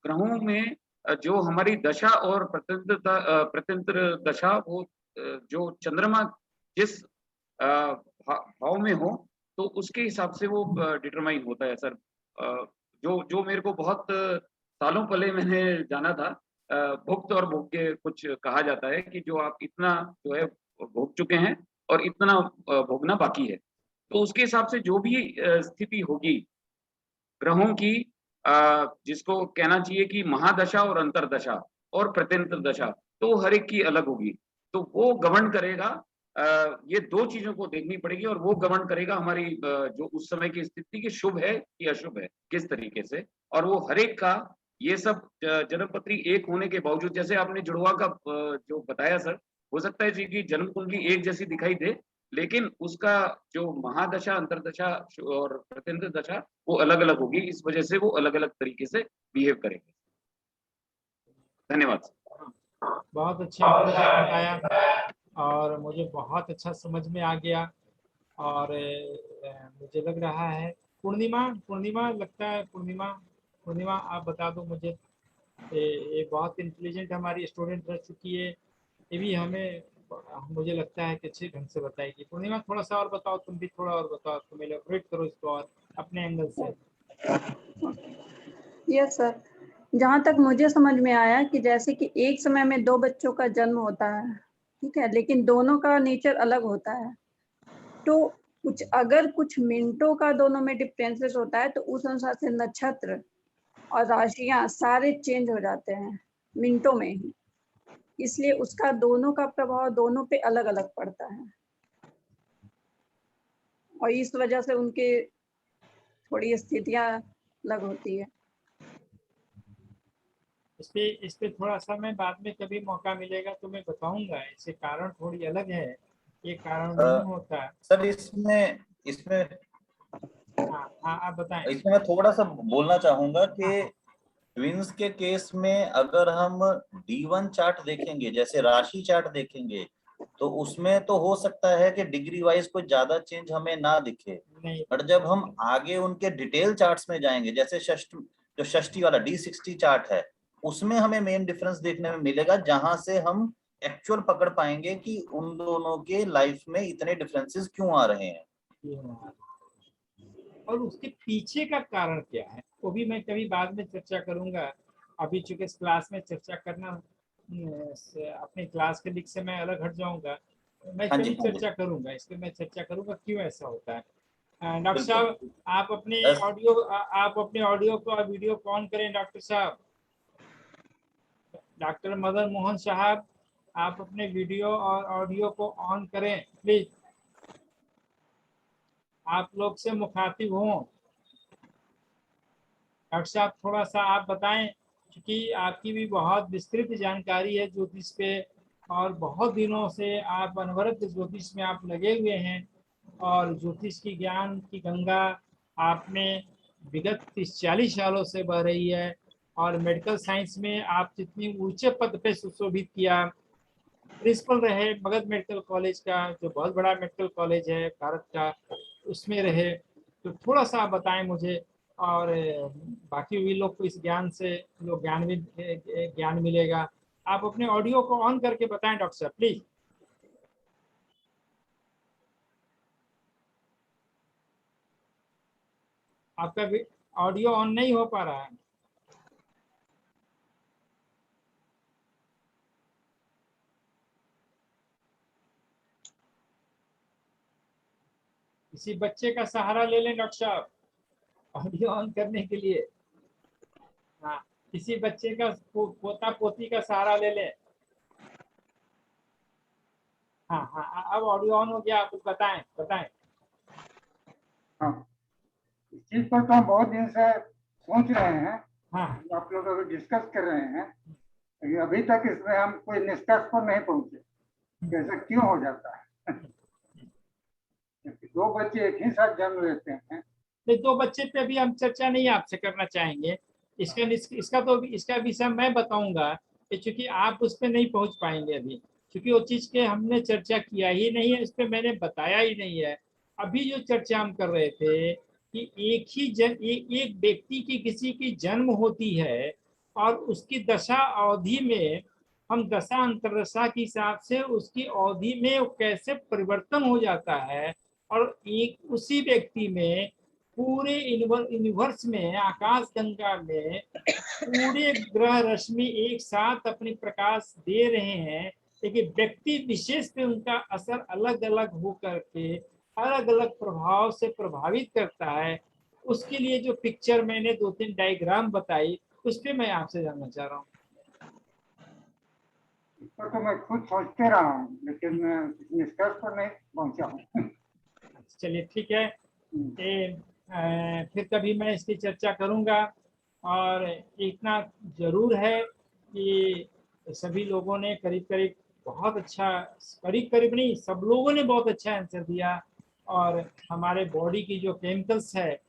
ग्रहों में जो हमारी दशा और प्रत्यंतर दशा, वो जो चंद्रमा जिस भाव में हो तो उसके हिसाब से वो डिटरमाइन होता है सर। जो जो मेरे को बहुत सालों पहले मैंने जाना था, भुक्त और भोग्य कुछ कहा जाता है कि जो आप इतना जो है भोग चुके हैं और इतना भोगना बाकी है। तो उसके हिसाब से जो भी स्थिति होगी ग्रहों की, जिसको कहना चाहिए कि महादशा और अंतरदशा और प्रत्यंतर दशा, तो हर एक की अलग होगी। तो वो गवर्न करेगा, ये दो चीजों को देखनी पड़ेगी, और वो गवर्न करेगा हमारी जो उस समय की स्थिति की शुभ है कि अशुभ है किस तरीके से। और वो हर एक का ये सब जन्मपत्री एक होने के बावजूद, जैसे आपने जुड़वा का जो बताया सर, हो सकता है जी की जन्म कुंडली एक जैसी दिखाई दे, लेकिन उसका जो महादशा अंतरदशा और प्रत्यंतर दशा वो अलग अलग होगी, इस वजह से वो अलग अलग तरीके से बिहेव करेंगे। धन्यवाद। बहुत अच्छा आपने बताया और मुझे बहुत अच्छा समझ में आ गया। और मुझे लग रहा है पूर्णिमा लगता है, पूर्णिमा आप बता दो मुझे। ये बहुत इंटेलिजेंट हमारी स्टूडेंट रह चुकी है, ये भी हमें मुझे लगता है कि अच्छे ढंग से बताएगी। पूर्णिमा, थोड़ा सा और बताओ, तुम भी थोड़ा और बताओ, तुम एलेबोरेट करो इसको और अपने एंगल से। यस सर, जहाँ तक मुझे समझ में आया कि जैसे कि एक समय में दो बच्चों का जन्म होता है, ठीक है, लेकिन दोनों का नेचर अलग होता है। तो अगर कुछ मिनटों का दोनों में डिफरेंसेस होता है तो उस अनुसार से नक्षत्र और राशियां सारे चेंज हो जाते हैं मिनटों में ही, इसलिए उसका दोनों का प्रभाव दोनों पे अलग अलग पड़ता है, और इस वजह से उनके थोड़ी स्थितियां अलग होती है। इस पे थोड़ा सा मैं बाद में कभी मौका मिलेगा तो मैं बताऊंगा। इसके कारण थोड़ी अलग है, ये कारण नहीं होता है सर। इसमें हाँ, आप बताएं। इसमें मैं थोड़ा सा बोलना चाहूंगा कि ट्विंस के केस में अगर हम D1 चार्ट देखेंगे, जैसे राशि चार्ट देखेंगे, तो उसमें तो हो सकता है कि डिग्री वाइज कोई ज्यादा चेंज हमें ना दिखे, बट जब हम आगे उनके डिटेल चार्ट्स में जाएंगे, जैसे जो षष्ठी वाला D60 चार्ट है, उसमें हमें मेन डिफरेंस देखने में मिलेगा, जहां से हम एक्चुअल पकड़ पाएंगे कि उन दोनों के लाइफ में इतने डिफरेंसेस क्यों आ रहे हैं और उसके पीछे का कारण क्या है, वो भी मैं कभी बाद में चर्चा करूंगा। अभी चूंकि इस क्लास में चर्चा करना, अपने क्लास के लिख से मैं अलग हट जाऊंगा। मैं कभी चर्चा करूंगा, इस पर मैं चर्चा करूंगा क्यों ऐसा होता है। डॉक्टर साहब आप अपने ऑडियो को और वीडियो को ऑन करें। डॉक्टर साहब, डॉक्टर मदन मोहन साहब, आप अपने वीडियो और ऑडियो को ऑन करें प्लीज। आप लोग से मुखातिब हों। डॉक्टर साहब थोड़ा सा आप बताएं, क्योंकि आपकी भी बहुत विस्तृत जानकारी है ज्योतिष पे, और बहुत दिनों से आप अनवरत ज्योतिष में आप लगे हुए हैं, और ज्योतिष की ज्ञान की गंगा आप में विगत 30-40 सालों से बह रही है, और मेडिकल साइंस में आप जितनी ऊंचे पद पे सुशोभित किया, प्रिंसिपल रहे मगध मेडिकल कॉलेज का, जो बहुत बड़ा मेडिकल कॉलेज है भारत का, उसमें रहे। तो थोड़ा सा आप बताएं मुझे, और बाकी भी लोग को इस ज्ञान से ज्ञान मिलेगा। आप अपने ऑडियो को ऑन करके बताएं डॉक्टर साहब प्लीज। आपका ऑडियो ऑन नहीं हो पा रहा है। किसी बच्चे का सहारा ले लें डॉक्टर साहब ऑडियो ऑन करने के लिए। हाँ, किसी बच्चे का पोता पोती का सहारा ले लें। हाँ हाँ, अब ऑडियो ऑन हो गया, आप बताएं बताएं। हाँ, इस चीज पर तो हम बहुत दिन से सोच रहे हैं। हाँ, आप लोग अगर डिस्कस कर रहे हैं, लेकिन अभी तक इसमें हम कोई निष्कर्ष पर नहीं पहुंचे। ऐसा क्यों हो जाता है? क्योंकि दो बच्चे एक ही साथ जन्म लेते हैं। नहीं, दो बच्चे पे अभी हम चर्चा नहीं आपसे करना चाहेंगे। इसका विषय मैं बताऊंगा, कि चूंकि आप उस पर नहीं पहुंच पाएंगे अभी, क्योंकि वो चीज के हमने चर्चा किया ही नहीं है, इस पर मैंने बताया ही नहीं है। अभी जो चर्चा हम कर रहे थे कि एक व्यक्ति की किसी की जन्म होती है, और उसकी दशा अवधि में हम दशा अंतरदशा के हिसाब से उसकी अवधि में वो कैसे परिवर्तन हो जाता है, और एक उसी व्यक्ति में पूरे यूनिवर्स में, आकाश गंगा में पूरे ग्रह रश्मि एक साथ अपनी प्रकाश दे रहे हैं, लेकिन व्यक्ति विशेष पे उनका असर अलग अलग होकर के अलग अलग प्रभाव से प्रभावित करता है। उसके लिए जो पिक्चर मैंने 2-3 डायग्राम बताई, उस पर मैं आपसे जानना चाह रहा हूँ। इस पर तो मैं खुद सोचते रहा हूँ, लेकिन निष्कर्ष पर नहीं पहुंचा हूँ। चलिए ठीक है, फिर कभी मैं इसकी चर्चा करूंगा। और इतना जरूर है कि सभी लोगों ने करीब करीब बहुत अच्छा, करीब करीब नहीं, सब लोगों ने बहुत अच्छा आंसर दिया। और हमारे बॉडी की जो केमिकल्स है,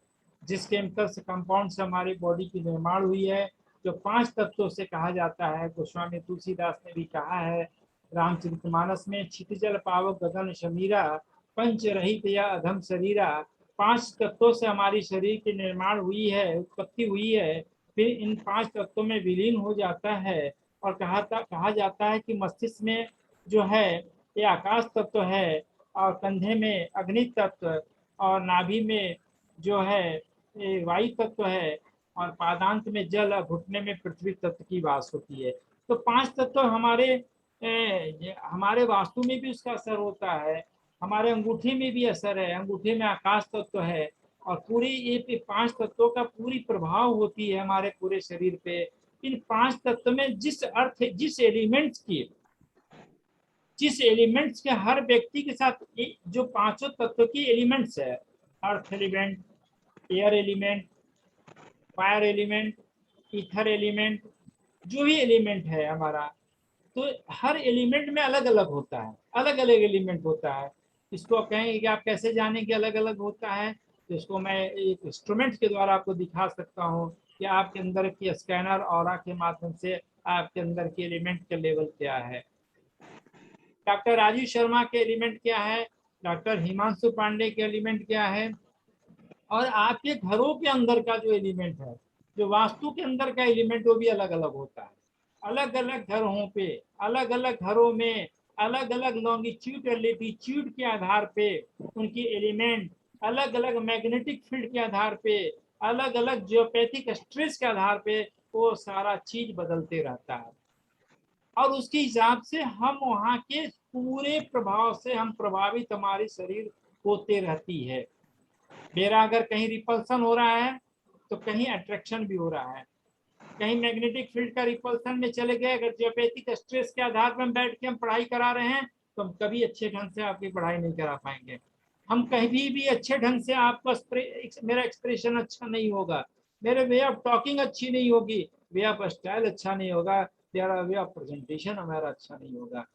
जिस केमिकल से कंपाउंड से हमारी बॉडी की निर्माण हुई है, जो 5 तत्वों से कहा जाता है, गोस्वामी तुलसीदास ने भी कहा है रामचरितमानस में, क्षितिजल पावक गगन शमीरा, पंच रहित या अधम शरीरा। 5 तत्वों से हमारी शरीर की निर्माण हुई है, उत्पत्ति हुई है, फिर इन 5 तत्वों में विलीन हो जाता है। और कहा जाता है कि मस्तिष्क में जो है ये आकाश तत्व है, और कंधे में अग्नि तत्व, और नाभि में जो है ये वायु तत्व है, और पादांत में जल, और घुटने में पृथ्वी तत्व की वास होती है। तो 5 तत्व हमारे वास्तु में भी उसका असर होता है, हमारे अंगूठे में भी असर है, अंगूठे में आकाश तत्व है, और पूरी ये 5 तत्वों का पूरी प्रभाव होती है हमारे पूरे शरीर पे। इन 5 तत्व में जिस एलिमेंट्स के हर व्यक्ति के साथ जो 5 तत्व की एलिमेंट्स है, earth element, air element, fire element, ether element, जो भी एलिमेंट है हमारा, तो हर एलिमेंट में अलग अलग होता है, अलग अलग एलिमेंट होता है। इसको कहेंगे कि आप कैसे जानें कि अलग अलग होता है, तो इसको मैं एक इंस्ट्रूमेंट के द्वारा आपको दिखा सकता हूँ कि आपके अंदर की स्कैनर ऑरा के माध्यम से आपके अंदर के एलिमेंट का लेवल क्या है। डॉक्टर राजीव शर्मा के एलिमेंट क्या है, डॉक्टर हिमांशु पांडे के एलिमेंट क्या है, और आपके घरों के अंदर का जो एलिमेंट है, जो वास्तु के अंदर का एलिमेंट, वो भी अलग अलग होता है। अलग अलग घरों पे, अलग अलग घरों में अलग अलग लॉन्गिट्यूड और लेटिट्यूड के आधार पे उनकी एलिमेंट, अलग अलग मैग्नेटिक फील्ड के आधार पे, अलग अलग जियोपैथिक स्ट्रेस के आधार पे वो सारा चीज बदलते रहता है। और उसके हिसाब से हम वहाँ के पूरे प्रभाव से हम प्रभावित, हमारी शरीर होते रहती है। मेरा अगर कहीं रिपल्सन हो रहा है तो कहीं अट्रैक्शन भी हो रहा है, कहीं मैग्नेटिक फील्ड का रिपल्सन में चले गए। अगर जियोपैथिक स्ट्रेस के आधार पर हम बैठ के हम पढ़ाई करा रहे हैं तो हम कभी अच्छे ढंग से आपकी पढ़ाई नहीं करा पाएंगे। हम कहीं भी अच्छे ढंग से आपका मेरा एक्सप्रेशन अच्छा नहीं होगा, मेरे वे ऑफ टॉकिंग अच्छी नहीं होगी, वे ऑफ स्टाइल अच्छा नहीं होगा, मेरा वे ऑफ प्रेजेंटेशन हमारा अच्छा नहीं होगा।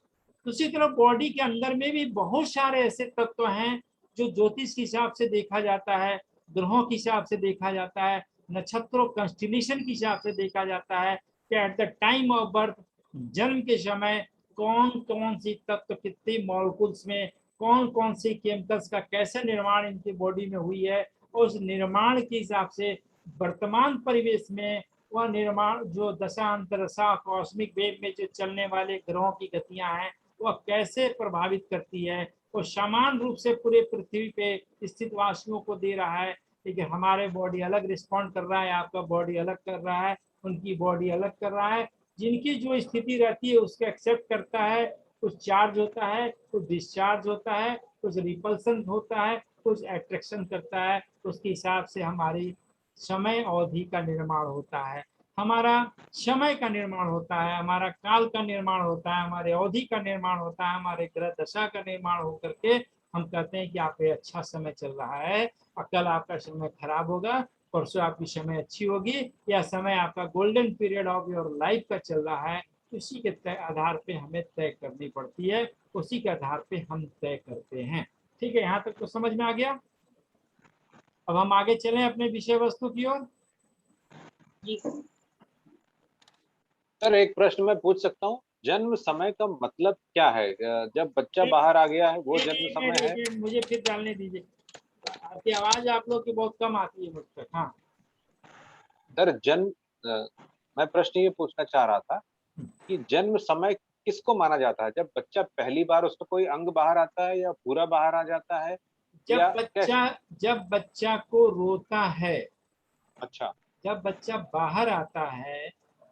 दूसरी तरफ बॉडी के अंदर में भी बहुत सारे ऐसे तत्व हैं जो ज्योतिष के हिसाब से देखा जाता है, ग्रहों के हिसाब से देखा जाता है, नक्षत्रों कंस्टिलेशन के हिसाब से देखा जाता है कि at the time of birth, जन्म के समय कौन कौन सी तत्व कितने मॉलिक्यूल्स में कौन कौन सी केमिकल्स का कैसे निर्माण इनकी बॉडी में हुई है, और उस निर्माण के हिसाब से वर्तमान परिवेश में वह निर्माण जो दशा अंतरदशा कॉस्मिक वेव में जो चलने वाले ग्रहों की गतियां हैं वह कैसे प्रभावित करती है, वो समान रूप से पूरे पृथ्वी पे स्थित वासियों को दे रहा है। लेकिन हमारे बॉडी अलग रिस्पॉन्ड कर रहा है, आपका बॉडी अलग कर रहा है, उनकी बॉडी अलग कर रहा है। जिनकी जो स्थिति रहती है उसको एक्सेप्ट करता है, कुछ चार्ज होता है, कुछ डिस्चार्ज होता है, कुछ रिपल्सन होता है, कुछ अट्रैक्शन करता है। उसके हिसाब से हमारी समय अवधि का निर्माण होता है, हमारा समय का निर्माण होता है, हमारा काल का निर्माण होता है, हमारे अवधि का निर्माण होता है, हमारे ग्रह दशा का निर्माण होकर के हम कहते हैं कि आप पे अच्छा समय चल रहा है और कल आपका समय खराब होगा, परसों आपकी समय अच्छी होगी, या समय आपका golden period of your life का चल रहा है। उसी के आधार पे हमें तय करनी पड़ती है, उसी के आधार पे हम तय करते हैं। ठीक है, यहाँ तक तो समझ में आ गया। अब हम आगे चलें अपने विषय वस्तु की ओर। जी सर एक प्रश्न मैं पूछ सकता हूँ, जन्म समय का मतलब क्या है? जब बच्चा बाहर आ गया है वो जन्म समय है? मुझे फिर डालने दीजिए, आपकी आवाज आप लोग की बहुत कम आती है मुझ तक। हाँ सर जन्म मैं प्रश्न ये पूछना चाह रहा था कि जन्म समय किसको माना जाता है? जब बच्चा पहली बार उसका कोई अंग बाहर आता है या पूरा बाहर आ जाता है? जब बच्चा को रोता है, अच्छा, जब बच्चा बाहर आता है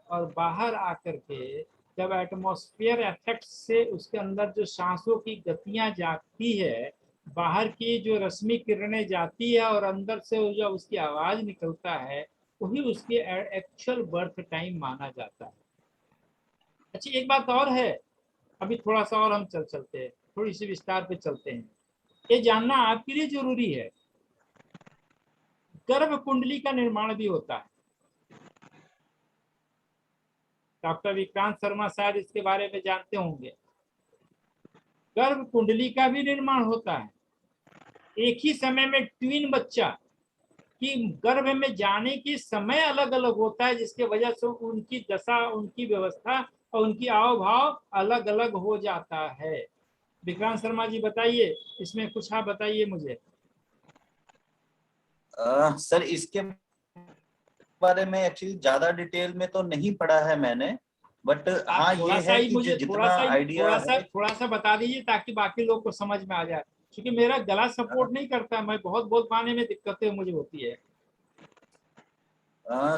और बाहर आकर के जब एटमॉस्फेयर इफेक्ट से उसके अंदर जो सांसों की गतियां जाती है, बाहर की जो रश्मि किरणें जाती है और अंदर से जो उसकी आवाज निकलता है, वही उसके एक्चुअल बर्थ टाइम माना जाता है। अच्छा एक बात और है, अभी थोड़ा सा और हम चलते हैं, थोड़ी सी विस्तार पे चलते हैं। ये जानना आपके लिए जरूरी है, गर्भ कुंडली का निर्माण भी होता है। डॉक्टर विक्रांत शर्मा शायद इसके बारे में जानते होंगे। गर्भ कुंडली का भी निर्माण होता है। एक ही समय में ट्विन बच्चा की गर्भ में जाने की समय अलग अलग होता है, जिसके वजह से उनकी दशा, उनकी व्यवस्था और उनकी आव भाव अलग अलग हो जाता है। विक्रांत शर्मा जी बताइए, इसमें कुछ आप बताइए मुझे। सर इसके बारे में एक्चुअली ज्यादा डिटेल में तो नहीं पढ़ा है मैंने, बट हाँ ये है कि मुझे जितना आइडिया थोड़ा सा बता दीजिए ताकि बाकी लोग को समझ में आ जाए, क्योंकि मेरा गला सपोर्ट नहीं करता, मैं बहुत बोल पाने में दिक्कतें मुझे होती है।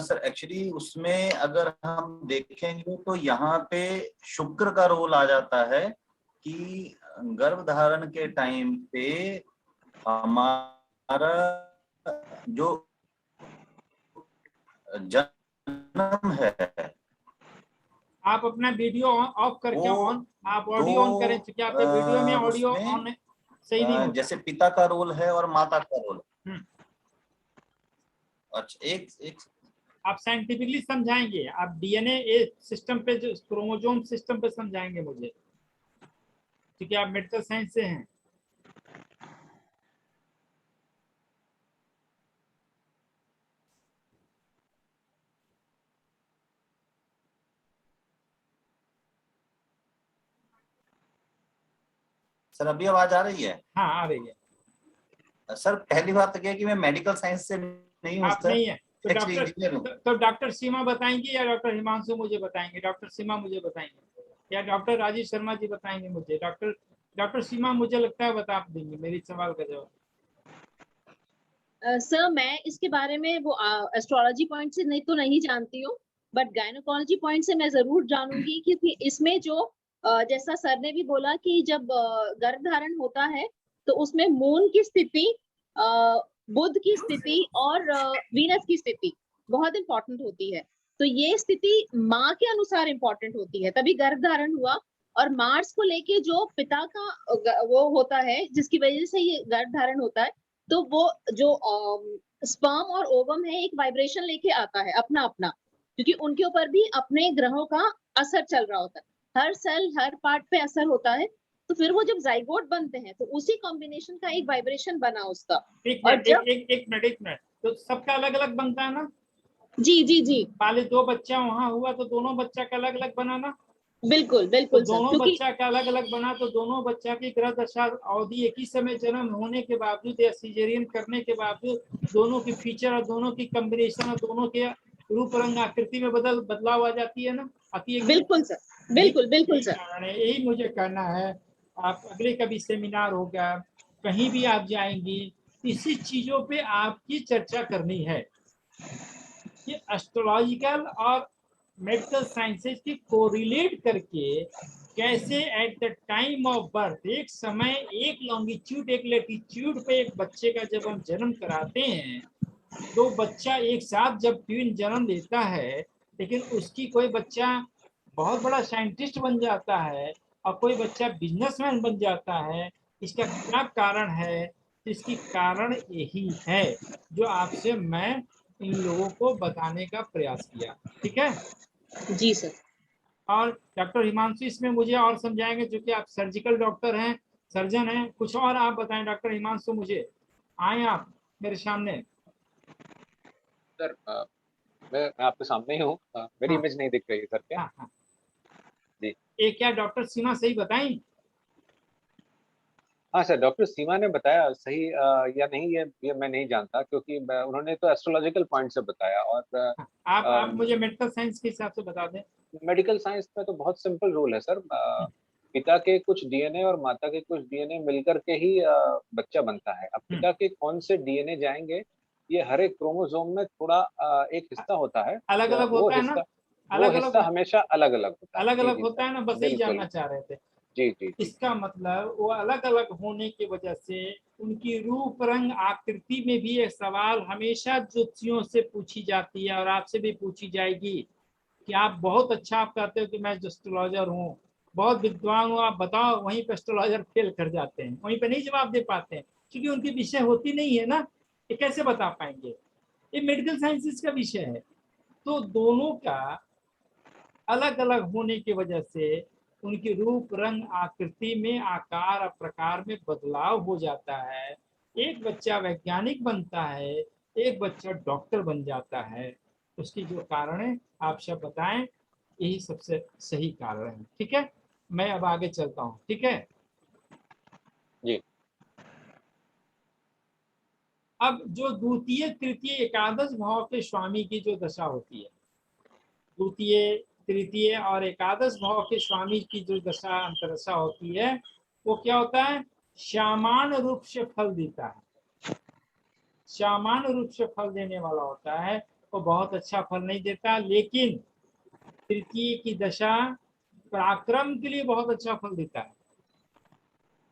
सर एक्चुअली उसमें अगर हम देखेंगे तो यहाँ पे शुक्र का रोल आ जाता है कि गर्भधारण के टाइम पे हमारा जो जन्म है, आप अपना वीडियो ऑफ करके ऑन, आप ऑडियो ऑन करें, क्योंकि आपके वीडियो में ऑडियो ऑन सही नहीं होता। जैसे पिता का रोल है और माता का रोल। अच्छा एक आप साइंटिफिकली समझाएंगे, आप डीएनए सिस्टम पे, जो क्रोमोसोम सिस्टम पे समझाएंगे मुझे, क्योंकि आप मेडिकल साइंस से हैं। सर अभी आवाज आ रही है? हाँ आ रही है। सर पहली बात तो क्या है कि मैं मेडिकल साइंस से नहीं हूँ। आप नहीं है तो तो डॉक्टर सीमा बताएंगी या डॉक्टर हिमांशु मुझे बताएंगे? डॉक्टर सीमा मुझे बताएंगे या डॉक्टर राजीव शर्मा जी बताएंगे मुझे? डॉक्टर सीमा मुझे लगता है बता देंगे मेरी सवाल का जवाब। सर मैं इसके बारे में वो एस्ट्रोलॉजी पॉइंट से नहीं जानती हूँ, बट गायनोकोलॉजी पॉइंट से मैं जरूर जानूंगी, क्योंकि इसमें जो जैसा सर ने भी बोला कि जब गर्भधारण होता है तो उसमें मून की स्थिति बुध की स्थिति और वीनस की स्थिति बहुत इंपॉर्टेंट होती है। तो ये स्थिति माँ के अनुसार इंपॉर्टेंट होती है, तभी गर्भ धारण हुआ। और मार्स को लेके जो पिता का वो होता है, जिसकी वजह से ये गर्भ धारण होता है, तो वो जो स्पर्म और ओवम है एक वाइब्रेशन लेके आता है अपना अपना, क्योंकि उनके ऊपर भी अपने ग्रहों का असर चल रहा होता है, हर सेल हर पार्ट पे असर होता है। तो फिर वो जब जाइगोट बनते हैं तो उसी कॉम्बिनेशन का एक वाइब्रेशन बना उसका। एक और मिनट जब एक मिनट, तो सबका अलग अलग बनता है ना? जी जी जी पहले 2 बच्चा वहां हुआ तो दोनों बच्चा का अलग अलग बना ना? बिल्कुल तो बिल्कुल सर, दोनों क्योंकि बच्चा का अलग अलग बना, तो दोनों बच्चा की ग्रह दशा अवधि एक ही समय जन्म होने के बावजूद या सीजेरियन करने के बावजूद दोनों की फीचर और दोनों की कॉम्बिनेशन और दोनों के रूप रंग आकृति में बदलाव आ जाती है ना, आती है? बिल्कुल सर, बिल्कुल बिल्कुल सर। कारण है, यही मुझे कहना है। आप अगले कभी सेमिनार होगा, कहीं भी आप जाएंगी, इसी चीजों पे आपकी चर्चा करनी है कि एस्ट्रोलॉजिकल और मेडिकल साइंसेज की कोरिलेट करके कैसे at the time of birth, एक समय एक लॉन्गिट्यूड एक लैटिट्यूड पे एक बच्चे का जब हम जन्म कराते हैं, तो बच्चा एक साथ जब ट्विन जन्म लेता है, लेकिन उसकी कोई बच्चा बहुत बड़ा साइंटिस्ट बन जाता है और कोई बच्चा बिजनेसमैन बन जाता है, इसका क्या कारण है? तो इसकी कारण यही है जो आपसे मैं इन लोगों को बताने का प्रयास किया। ठीक है जी सर। और डॉक्टर हिमांशु इसमें मुझे और समझाएंगे, जो कि आप सर्जिकल डॉक्टर हैं, सर्जन हैं। कुछ और आप बताएं डॉक्टर हिमांशु, मुझे आए आप मेरे सामने। सर मैं आपके सामने ही हूँ, मेरी हाँ। इमेज नहीं दिख रही है सर क्या? हाँ हाँ जी। ये क्या डॉक्टर सीमा सही बताई? हाँ सर, डॉक्टर सीमा ने बताया सही या नहीं, ये मैं नहीं जानता, क्योंकि उन्होंने तो एस्ट्रोलॉजिकल पॉइंट से बताया। और आप मुझे मेडिकल साइंस के हिसाब से बता दें। मेडिकल साइंस में तो बहुत सिंपल रूल है सर, पिता के कुछ डीएनए और माता के कुछ डीएनए मिलकर के ही बच्चा बनता है। अब पिता के कौन से डीएनए जाएंगे, ये हर एक क्रोमोसोम में थोड़ा एक हिस्सा होता है, अलग अलग वो होता है ना? हिस्सा अलग अलग हमेशा अलग अलग होता है। अलग जी अलग जी होता सर, है ना, बस यही बिल्कुल। जानना चाह रहे थे। जी जी जी। इसका मतलब वो अलग अलग होने की वजह से उनकी रूप रंग आकृति में भी एक सवाल हमेशा ज्योतिषियों से पूछी जाती है और आपसे भी पूछी जाएगी कि आप बहुत अच्छा आप कहते हो कि मैं एस्ट्रोलॉजर हूँ, बहुत विद्वान हूँ, आप बताओ, वहीं पे एस्ट्रोलॉजर फेल कर जाते हैं, वहीं पे नहीं जवाब दे पाते हैं, क्योंकि उनकी विषय होती नहीं है ना, ये कैसे बता पाएंगे? ये मेडिकल साइंसेस का विषय है। तो दोनों का अलग अलग होने की वजह से उनकी रूप रंग आकृति में आकार और प्रकार में बदलाव हो जाता है। एक बच्चा वैज्ञानिक बनता है, एक बच्चा डॉक्टर बन जाता है। उसकी जो कारण है आप सब बताएं, यही सबसे सही कारण है। ठीक है, मैं अब आगे चलता हूँ। ठीक है, जी अब जो द्वितीय तृतीय एकादश भाव के स्वामी की जो दशा होती है, द्वितीय तृतीय और एकादश भाव के स्वामी की जो दशा अंतरदशा होती है, वो क्या होता है? सामान्य रूप से फल देता है, सामान्य रूप से फल देने वाला होता है। वो बहुत अच्छा फल नहीं देता, लेकिन तृतीय की दशा पराक्रम के लिए बहुत अच्छा फल देता है,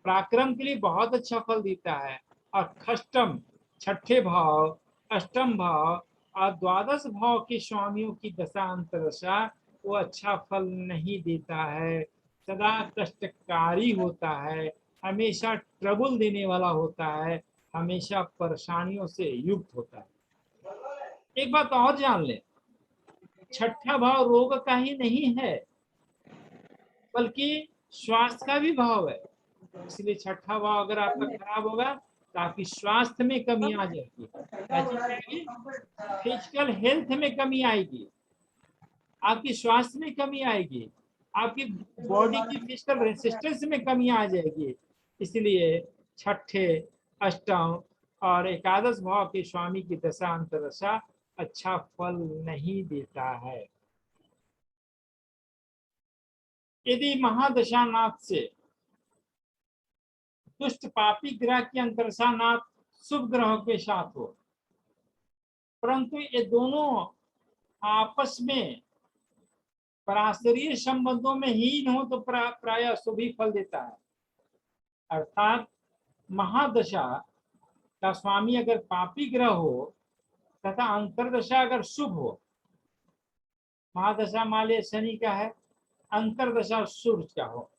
पराक्रम के लिए बहुत अच्छा फल देता है। और खष्टम, छठे भाव, अष्टम भाव और द्वादश भाव के स्वामियों की दशा अंतरदशा वो अच्छा फल नहीं देता है, सदा कष्टकारी होता है, हमेशा ट्रबल देने वाला होता है, हमेशा परेशानियों से युक्त होता है। एक बात और जान ले, छठा भाव रोग का ही नहीं है, बल्कि स्वास्थ्य का भी भाव है। इसलिए छठा भाव अगर आपका खराब होगा तो आपकी स्वास्थ्य में कमी आ जाएगी। क्या चीज आएगी? फिजिकल हेल्थ में कमी आएगी, आपकी स्वास्थ्य में कमी आएगी, आपकी बॉडी की फिजिकल रेसिस्टेंस में कमी आ जाएगी। इसलिए छठे, अष्टम और एकादश भाव के स्वामी की दशा अंतरदशा अच्छा फल नहीं देता है। यदि महादशानाथ से दुष्ट पापी ग्रह की अंतरदशा नाथ शुभ ग्रहों के साथ हो, परंतु ये दोनों आपस में पराशरीय संबंधों में हीन हो तो प्राय शुभ ही फल देता है। अर्थात महादशा का स्वामी अगर पापी ग्रह हो तथा अंतर्दशा अगर शुभ हो, महादशा मान लिया शनि का है, अंतर्दशा सूर्य का हो,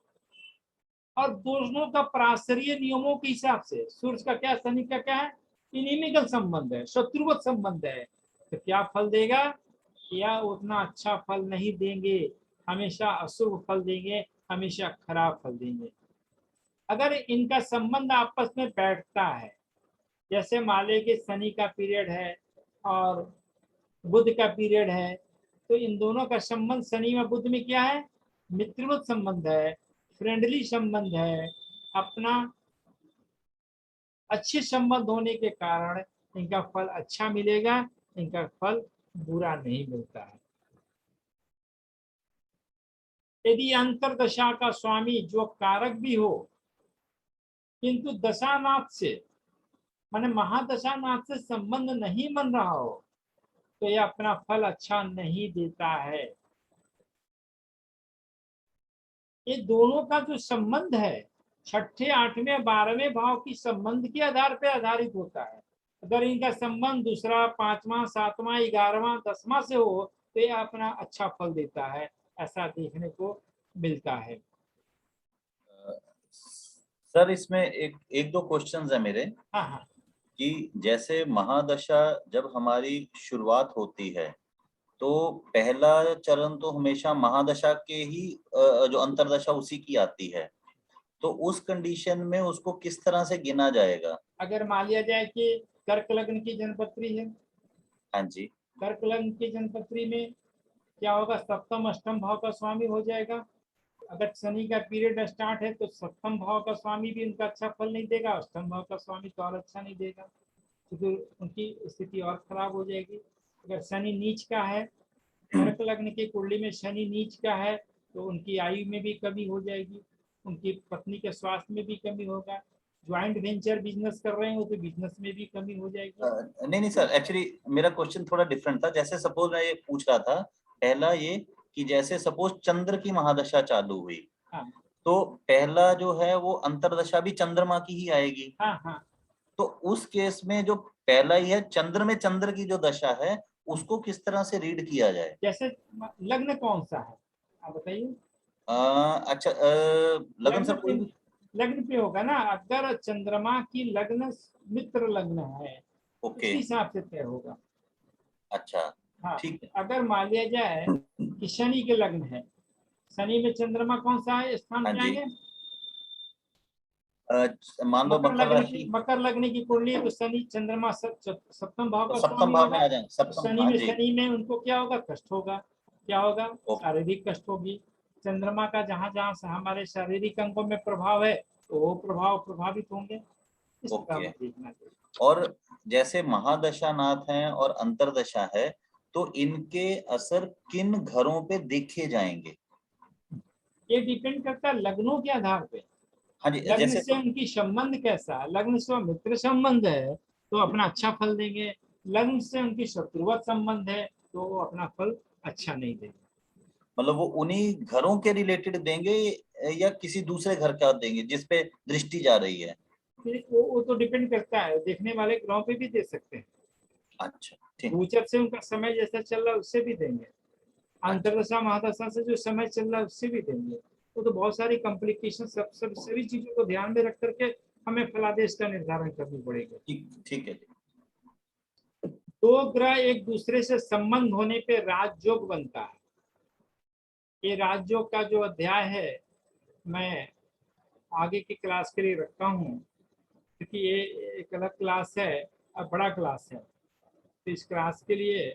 और दोनों का पराशरीय नियमों के हिसाब से, सूर्य का क्या शनि का क्या है, इनिमिकल संबंध है, शत्रुवत संबंध है, तो क्या फल देगा, या उतना अच्छा फल नहीं देंगे, हमेशा अशुभ फल देंगे, हमेशा खराब फल देंगे। अगर इनका संबंध आपस में बैठता है, जैसे माले के शनि का पीरियड है और बुध का पीरियड है, तो इन दोनों का संबंध शनि में बुध में क्या है, मित्रवत संबंध है, फ्रेंडली संबंध है, अपना अच्छे संबंध होने के कारण इनका फल अच्छा मिलेगा, इनका फल बुरा नहीं मिलता है। यदि अंतरदशा का स्वामी जो कारक भी हो किंतु दशानाथ से माने महादशानाथ से संबंध नहीं बन रहा हो, तो यह अपना फल अच्छा नहीं देता है। ये दोनों का जो संबंध है छठे, आठवें, 12वें भाव की संबंध के आधार पर आधारित होता है। अगर इनका संबंध दूसरा, 5वां, 7वां, 11वां, 10वां से हो तो यह अपना अच्छा फल देता है, ऐसा देखने को मिलता है। सर इसमें एक दो क्वेश्चंस है मेरे। हाँ, कि जैसे महादशा जब हमारी शुरुआत होती है तो पहला चरण तो हमेशा महादशा के ही जो अंतरदशा उसी की आती है, तो उस कंडीशन में उसको किस तरह से गिना जाएगा? अगर मान लिया जाए कि कर्क लग्न की जन्मपत्री है, हाँ जी, कर्क लग्न की जन्मपत्री में क्या होगा, सप्तम अष्टम भाव का स्वामी हो जाएगा। अगर शनि का पीरियड स्टार्ट है तो सप्तम भाव का स्वामी भी उनका अच्छा फल नहीं देगा, अष्टम भाव का स्वामी तो और अच्छा नहीं देगा, क्योंकि तो उनकी स्थिति और खराब हो जाएगी। अगर शनि नीच का है, कर्क लग्न की कुंडली में शनि नीच का है, तो उनकी आयु में भी कमी हो जाएगी, उनकी पत्नी के स्वास्थ्य में भी कमी होगा। ज्वाइंट वेंचर बिजनेस कर रहे हो तो बिजनेस में भी कमी हो जाएगी। नहीं सर, एक्चुअली मेरा क्वेश्चन थोड़ा डिफरेंट था। जैसे सपोज मैं ये पूछ रहा था, पहला ये कि जैसे सपोज चंद्र की महादशा चालू हुई, हाँ, तो पहला जो है वो अंतरदशा भी चंद्रमा की ही आएगी। हाँ, तो उस केस में जो पहला ही है चंद्र में चंद्र की जो दशा है उसको किस तरह से रीड किया जाए? जैसे लग्न कौन सा है आप बताइए। अच्छा, लगन सर कोई भी लग्न पे होगा ना, अगर चंद्रमा की लग्न मित्र लग्न है ओके, उस हिसाब से तय होगा। अच्छा हाँ, ठीक है। अगर मान लिया जाए कि शनि के लग्न है, शनि में चंद्रमा कौन सा है स्थान हाँ पे जी, आएंगे, मान लो मकर राशि, मकर लग्न की कुंडली है तो शनि चंद्रमा सप्तम भाव तो का सप्तम स्वामी भाव में होगा। आ जाएंगे। सप्तम, हाँ जी, शनि में उनको क्या होगा, कष्ट होगा। क्या होगा, ओके, शारीरिक कष्ट होगी। चंद्रमा का जहां जहां से हमारे शारीरिक अंगों में प्रभाव है तो वो प्रभाव प्रभावित होंगे, इस प्रकार ओके। देखना चाहिए। और जैसे महादशा नाथ है और अंतरदशा है, तो इनके असर किन घरों पे देखे जाएंगे? ये डिपेंड करता है लग्नों के आधार पे। हाँ जी, लग्न जैसे से उनकी संबंध कैसा है, लग्न से मित्र संबंध है तो अपना अच्छा फल देंगे, लग्न से उनकी शत्रुवत संबंध है तो वो अपना फल अच्छा नहीं देंगे। मतलब वो उन्हीं घरों के रिलेटेड देंगे या किसी दूसरे घर का देंगे जिसपे दृष्टि जा रही है? फिर वो तो डिपेंड करता है, देखने वाले ग्रहों पे भी दे सकते हैं। अच्छा ठीक, गोचर से उनका समय जैसा चल रहा है उससे भी देंगे, अच्छा अंतरदशा महादशा से जो समय चल रहा है उससे भी देंगे। तो बहुत सारी कॉम्प्लिकेशन सभी चीजों को ध्यान में रख करके हमें फलादेश का निर्धारण करनी पड़ेगा। ठीक है। दो ग्रह एक दूसरे से संबंध होने पे राजयोग बनता है। ये राजयोग का जो अध्याय है मैं आगे की क्लास के लिए रखता हूँ, क्योंकि ये एक अलग क्लास है और बड़ा क्लास है। तो इस क्लास के लिए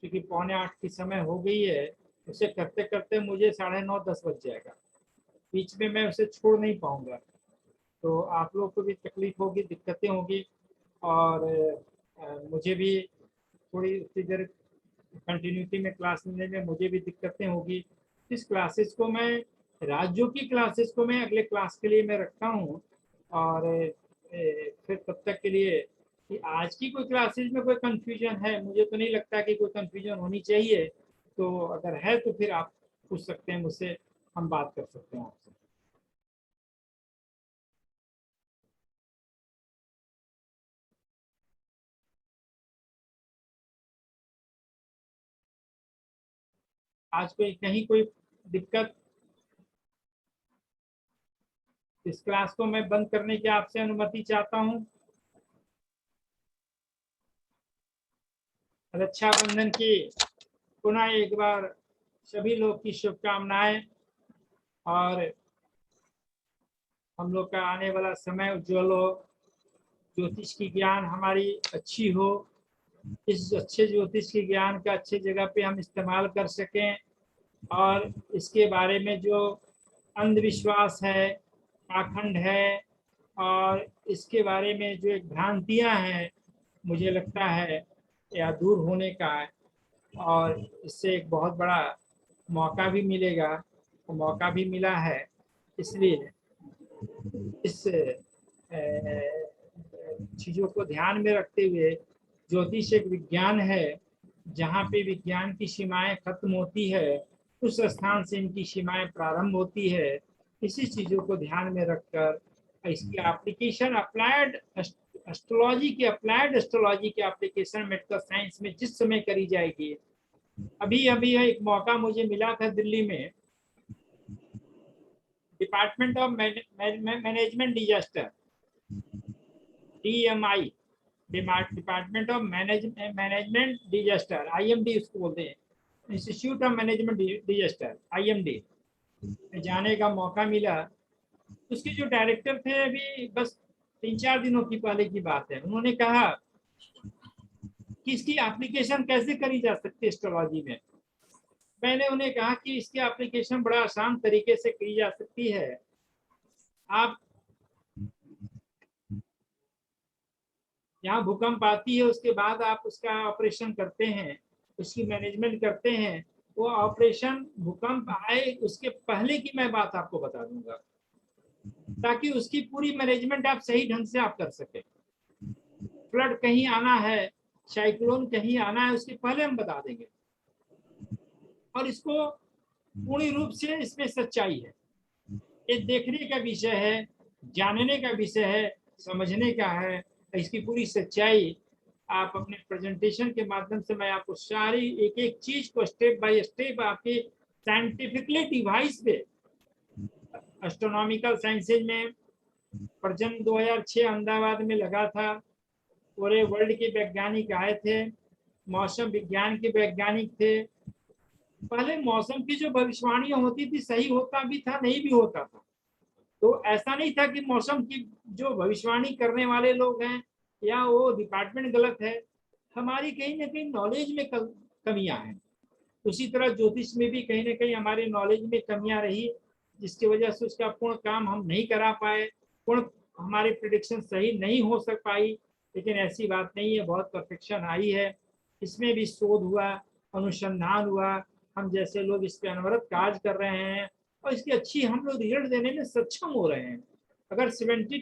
क्योंकि 7:45 की समय हो गई है, उसे करते करते मुझे 9:30 10 बज जाएगा, बीच में मैं उसे छोड़ नहीं पाऊंगा, तो आप लोग को भी तकलीफ होगी, दिक्कतें होगी, और मुझे भी थोड़ी उसी देर कंटिन्यूटी में क्लास लेने में मुझे भी दिक्कतें होगी। इस क्लासेस को मैं, राज्यों की क्लासेस को मैं अगले क्लास के लिए मैं रखता हूँ, और फिर तब तक के लिए कि आज की कोई क्लासेस में कोई कंफ्यूजन है, मुझे तो नहीं लगता कि कोई कंफ्यूजन होनी चाहिए, तो अगर है तो फिर आप पूछ सकते हैं मुझसे, हम बात कर सकते हैं आपसे। आज कहीं कोई दिक्कत? इस क्लास को मैं बंद करने की आपसे अनुमति चाहता हूं। रक्षाबंधन की पुनः एक बार सभी लोग की शुभकामनाएं, और हम लोग का आने वाला समय उज्जवल हो, ज्योतिष की ज्ञान हमारी अच्छी हो, इस अच्छे ज्योतिष के ज्ञान का अच्छे जगह पे हम इस्तेमाल कर सकें, और इसके बारे में जो अंधविश्वास है, पाखंड है, और इसके बारे में जो एक भ्रांतियां हैं, मुझे लगता है यह दूर होने का है, और इससे एक बहुत बड़ा मौका भी मिलेगा, तो मौका भी मिला है। इसलिए इस चीज़ों को ध्यान में रखते हुए, ज्योतिष एक विज्ञान है, जहाँ पे विज्ञान की सीमाएं खत्म होती है उस स्थान से इनकी सीमाएं प्रारंभ होती है। इसी चीज़ों को ध्यान में रखकर इसकी एप्लीकेशन अप्लाइड एस्ट्रोलॉजी की एप्लीकेशन मेडिकल साइंस में जिस समय करी जाएगी। अभी एक मौका मुझे मिला था दिल्ली में, department of management disaster, DMI, department of management disaster, IMD उसको बोलते हैं, institute of management disaster, IMD जाने का मौका मिला। उसके जो डायरेक्टर थे, अभी बस 3-4 दिनों की पहले की बात है, उन्होंने कहा कि इसकी एप्लीकेशन कैसे करी जा सकती है एस्ट्रोलॉजी में। मैंने उन्हें कहा कि इसकी एप्लीकेशन बड़ा आसान तरीके से की जा सकती है। आप यहाँ भूकंप आती है, उसके बाद आप उसका ऑपरेशन करते हैं, उसकी मैनेजमेंट करते हैं। वो ऑपरेशन भूकंप आए उसके पहले की मैं बात आपको बता दूंगा, ताकि उसकी पूरी मैनेजमेंट आप सही ढंग से आप कर सके। फ्लड कहीं आना है, साइक्लोन कहीं आना है, उसके पहले हम बता देंगे। और इसको पूर्ण रूप से इसमें सच्चाई है, ये देखने का विषय है, जानने का विषय है, समझने का है। इसकी पूरी सच्चाई आप अपने प्रेजेंटेशन के माध्यम से मैं आपको सारी एक एक चीज को स्टेप बाय स्टेप आपके साइंटिफिकली डिवाइस पे, एस्ट्रोनॉमिकल साइंसेज में प्रजन 2006 अहमदाबाद में लगा था, पूरे वर्ल्ड के वैज्ञानिक आए थे, मौसम विज्ञान के वैज्ञानिक थे। पहले मौसम की जो भविष्यवाणियां होती थी, सही होता भी था, नहीं भी होता था। तो ऐसा नहीं था कि मौसम की जो भविष्यवाणी करने वाले लोग हैं या वो डिपार्टमेंट गलत है, हमारी कहीं ना कहीं नॉलेज में कमियां हैं। उसी तरह ज्योतिष में भी कहीं ना कहीं हमारे नॉलेज में कमियां रही, जिसकी वजह से उसका पूर्ण काम हम नहीं करा पाए, पूर्ण हमारी प्रिडिक्शन सही नहीं हो सक पाई। लेकिन ऐसी बात नहीं है, बहुत परफेक्शन आई है। इसमें भी शोध हुआ, अनुसंधान हुआ, हम जैसे लोग इस पे अनवरत कार्य कर रहे हैं, और इसकी अच्छी हम लोग रिजल्ट देने में सक्षम हो रहे हैं। अगर 60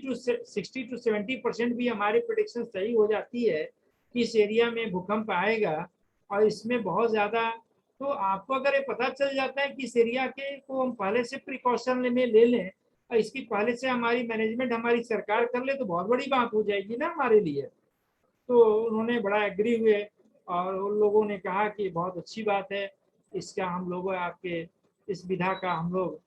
to 70% भी हमारी प्रेडिक्शन सही हो जाती है कि इस एरिया में भूकंप आएगा, और इसमें बहुत ज़्यादा, तो आपको अगर ये पता चल जाता है कि इस एरिया के को हम पहले से प्रिकॉशन में ले लें, और इसकी पहले से हमारी मैनेजमेंट हमारी सरकार कर ले, तो बहुत बड़ी बात हो जाएगी ना हमारे लिए। तो उन्होंने बड़ा एग्री हुए, और उन लोगों ने कहा कि बहुत अच्छी बात है, इसका हम लोग आपके इस विधा का हम लोग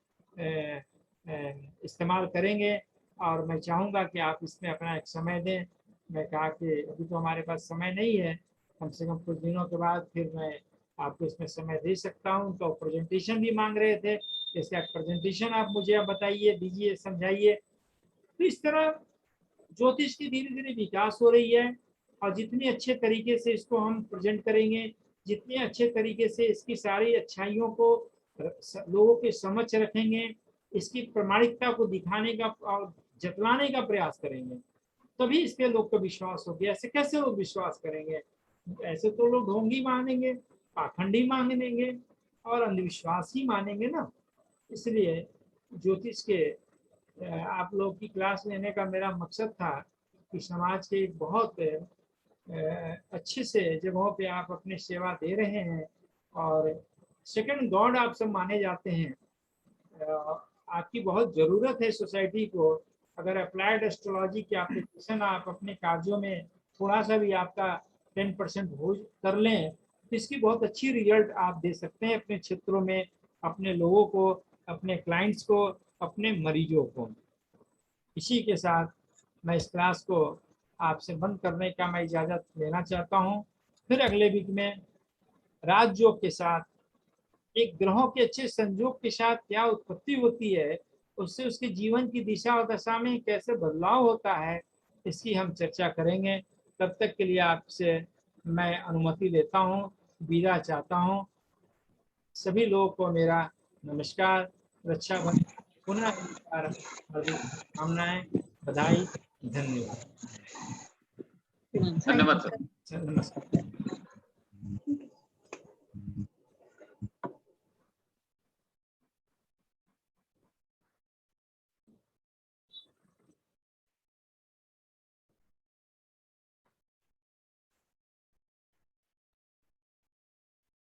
इस्तेमाल करेंगे, और मैं चाहूँगा कि आप इसमें अपना एक समय दें। मैं कहा कि अभी तो हमारे पास समय नहीं है, कम से कम कुछ दिनों के बाद फिर मैं आपको इसमें समय दे सकता हूँ। तो प्रेजेंटेशन भी मांग रहे थे, इसका प्रेजेंटेशन आप मुझे अब बताइए, दीजिए, समझाइए। तो इस तरह ज्योतिष की धीरे धीरे विकास हो रही है, और जितने अच्छे तरीके से इसको हम प्रेजेंट करेंगे, जितने अच्छे तरीके से इसकी सारी अच्छाइयों को लोगों के समक्ष रखेंगे, इसकी प्रामाणिकता को दिखाने का और जतलाने का प्रयास करेंगे, तभी इस पे लोग को विश्वास होगा। ऐसे कैसे लोग विश्वास करेंगे? ऐसे तो लोग ढोंगी मानेंगे, पाखंडी मानेंगे, और अंधविश्वास ही मानेंगे ना। इसलिए ज्योतिष के आप लोग की क्लास लेने का मेरा मकसद था कि समाज के एक बहुत अच्छे से जगहों पे आप अपनी सेवा दे रहे हैं, और सेकंड गॉड आप सब माने जाते हैं। आपकी बहुत ज़रूरत है सोसाइटी को। अगर अप्लाइड एस्ट्रोलॉजी की एप्लीकेशन आप अपने कार्यों में थोड़ा सा भी आपका 10% हो कर लें, तो इसकी बहुत अच्छी रिजल्ट आप दे सकते हैं अपने क्षेत्रों में, अपने लोगों को, अपने क्लाइंट्स को, अपने मरीजों को। इसी के साथ मैं इस क्लास को आपसे बंद करने का मैं इजाज़त लेना चाहता हूँ। फिर अगले वीक में राजयोग के साथ, एक ग्रहों के अच्छे संयोग के साथ क्या उत्पत्ति होती है, उससे उसके जीवन की दिशा और दशा में कैसे बदलाव होता है, इसकी हम चर्चा करेंगे। तब तक के लिए आपसे मैं अनुमति लेता हूँ, विदा चाहता हूँ। सभी लोगों को मेरा नमस्कार, रक्षाबंधन, पुनः हार्दिक शुभकामनाएं, बधाई, धन्यवाद। धन्यवाद सर। नमस्कार।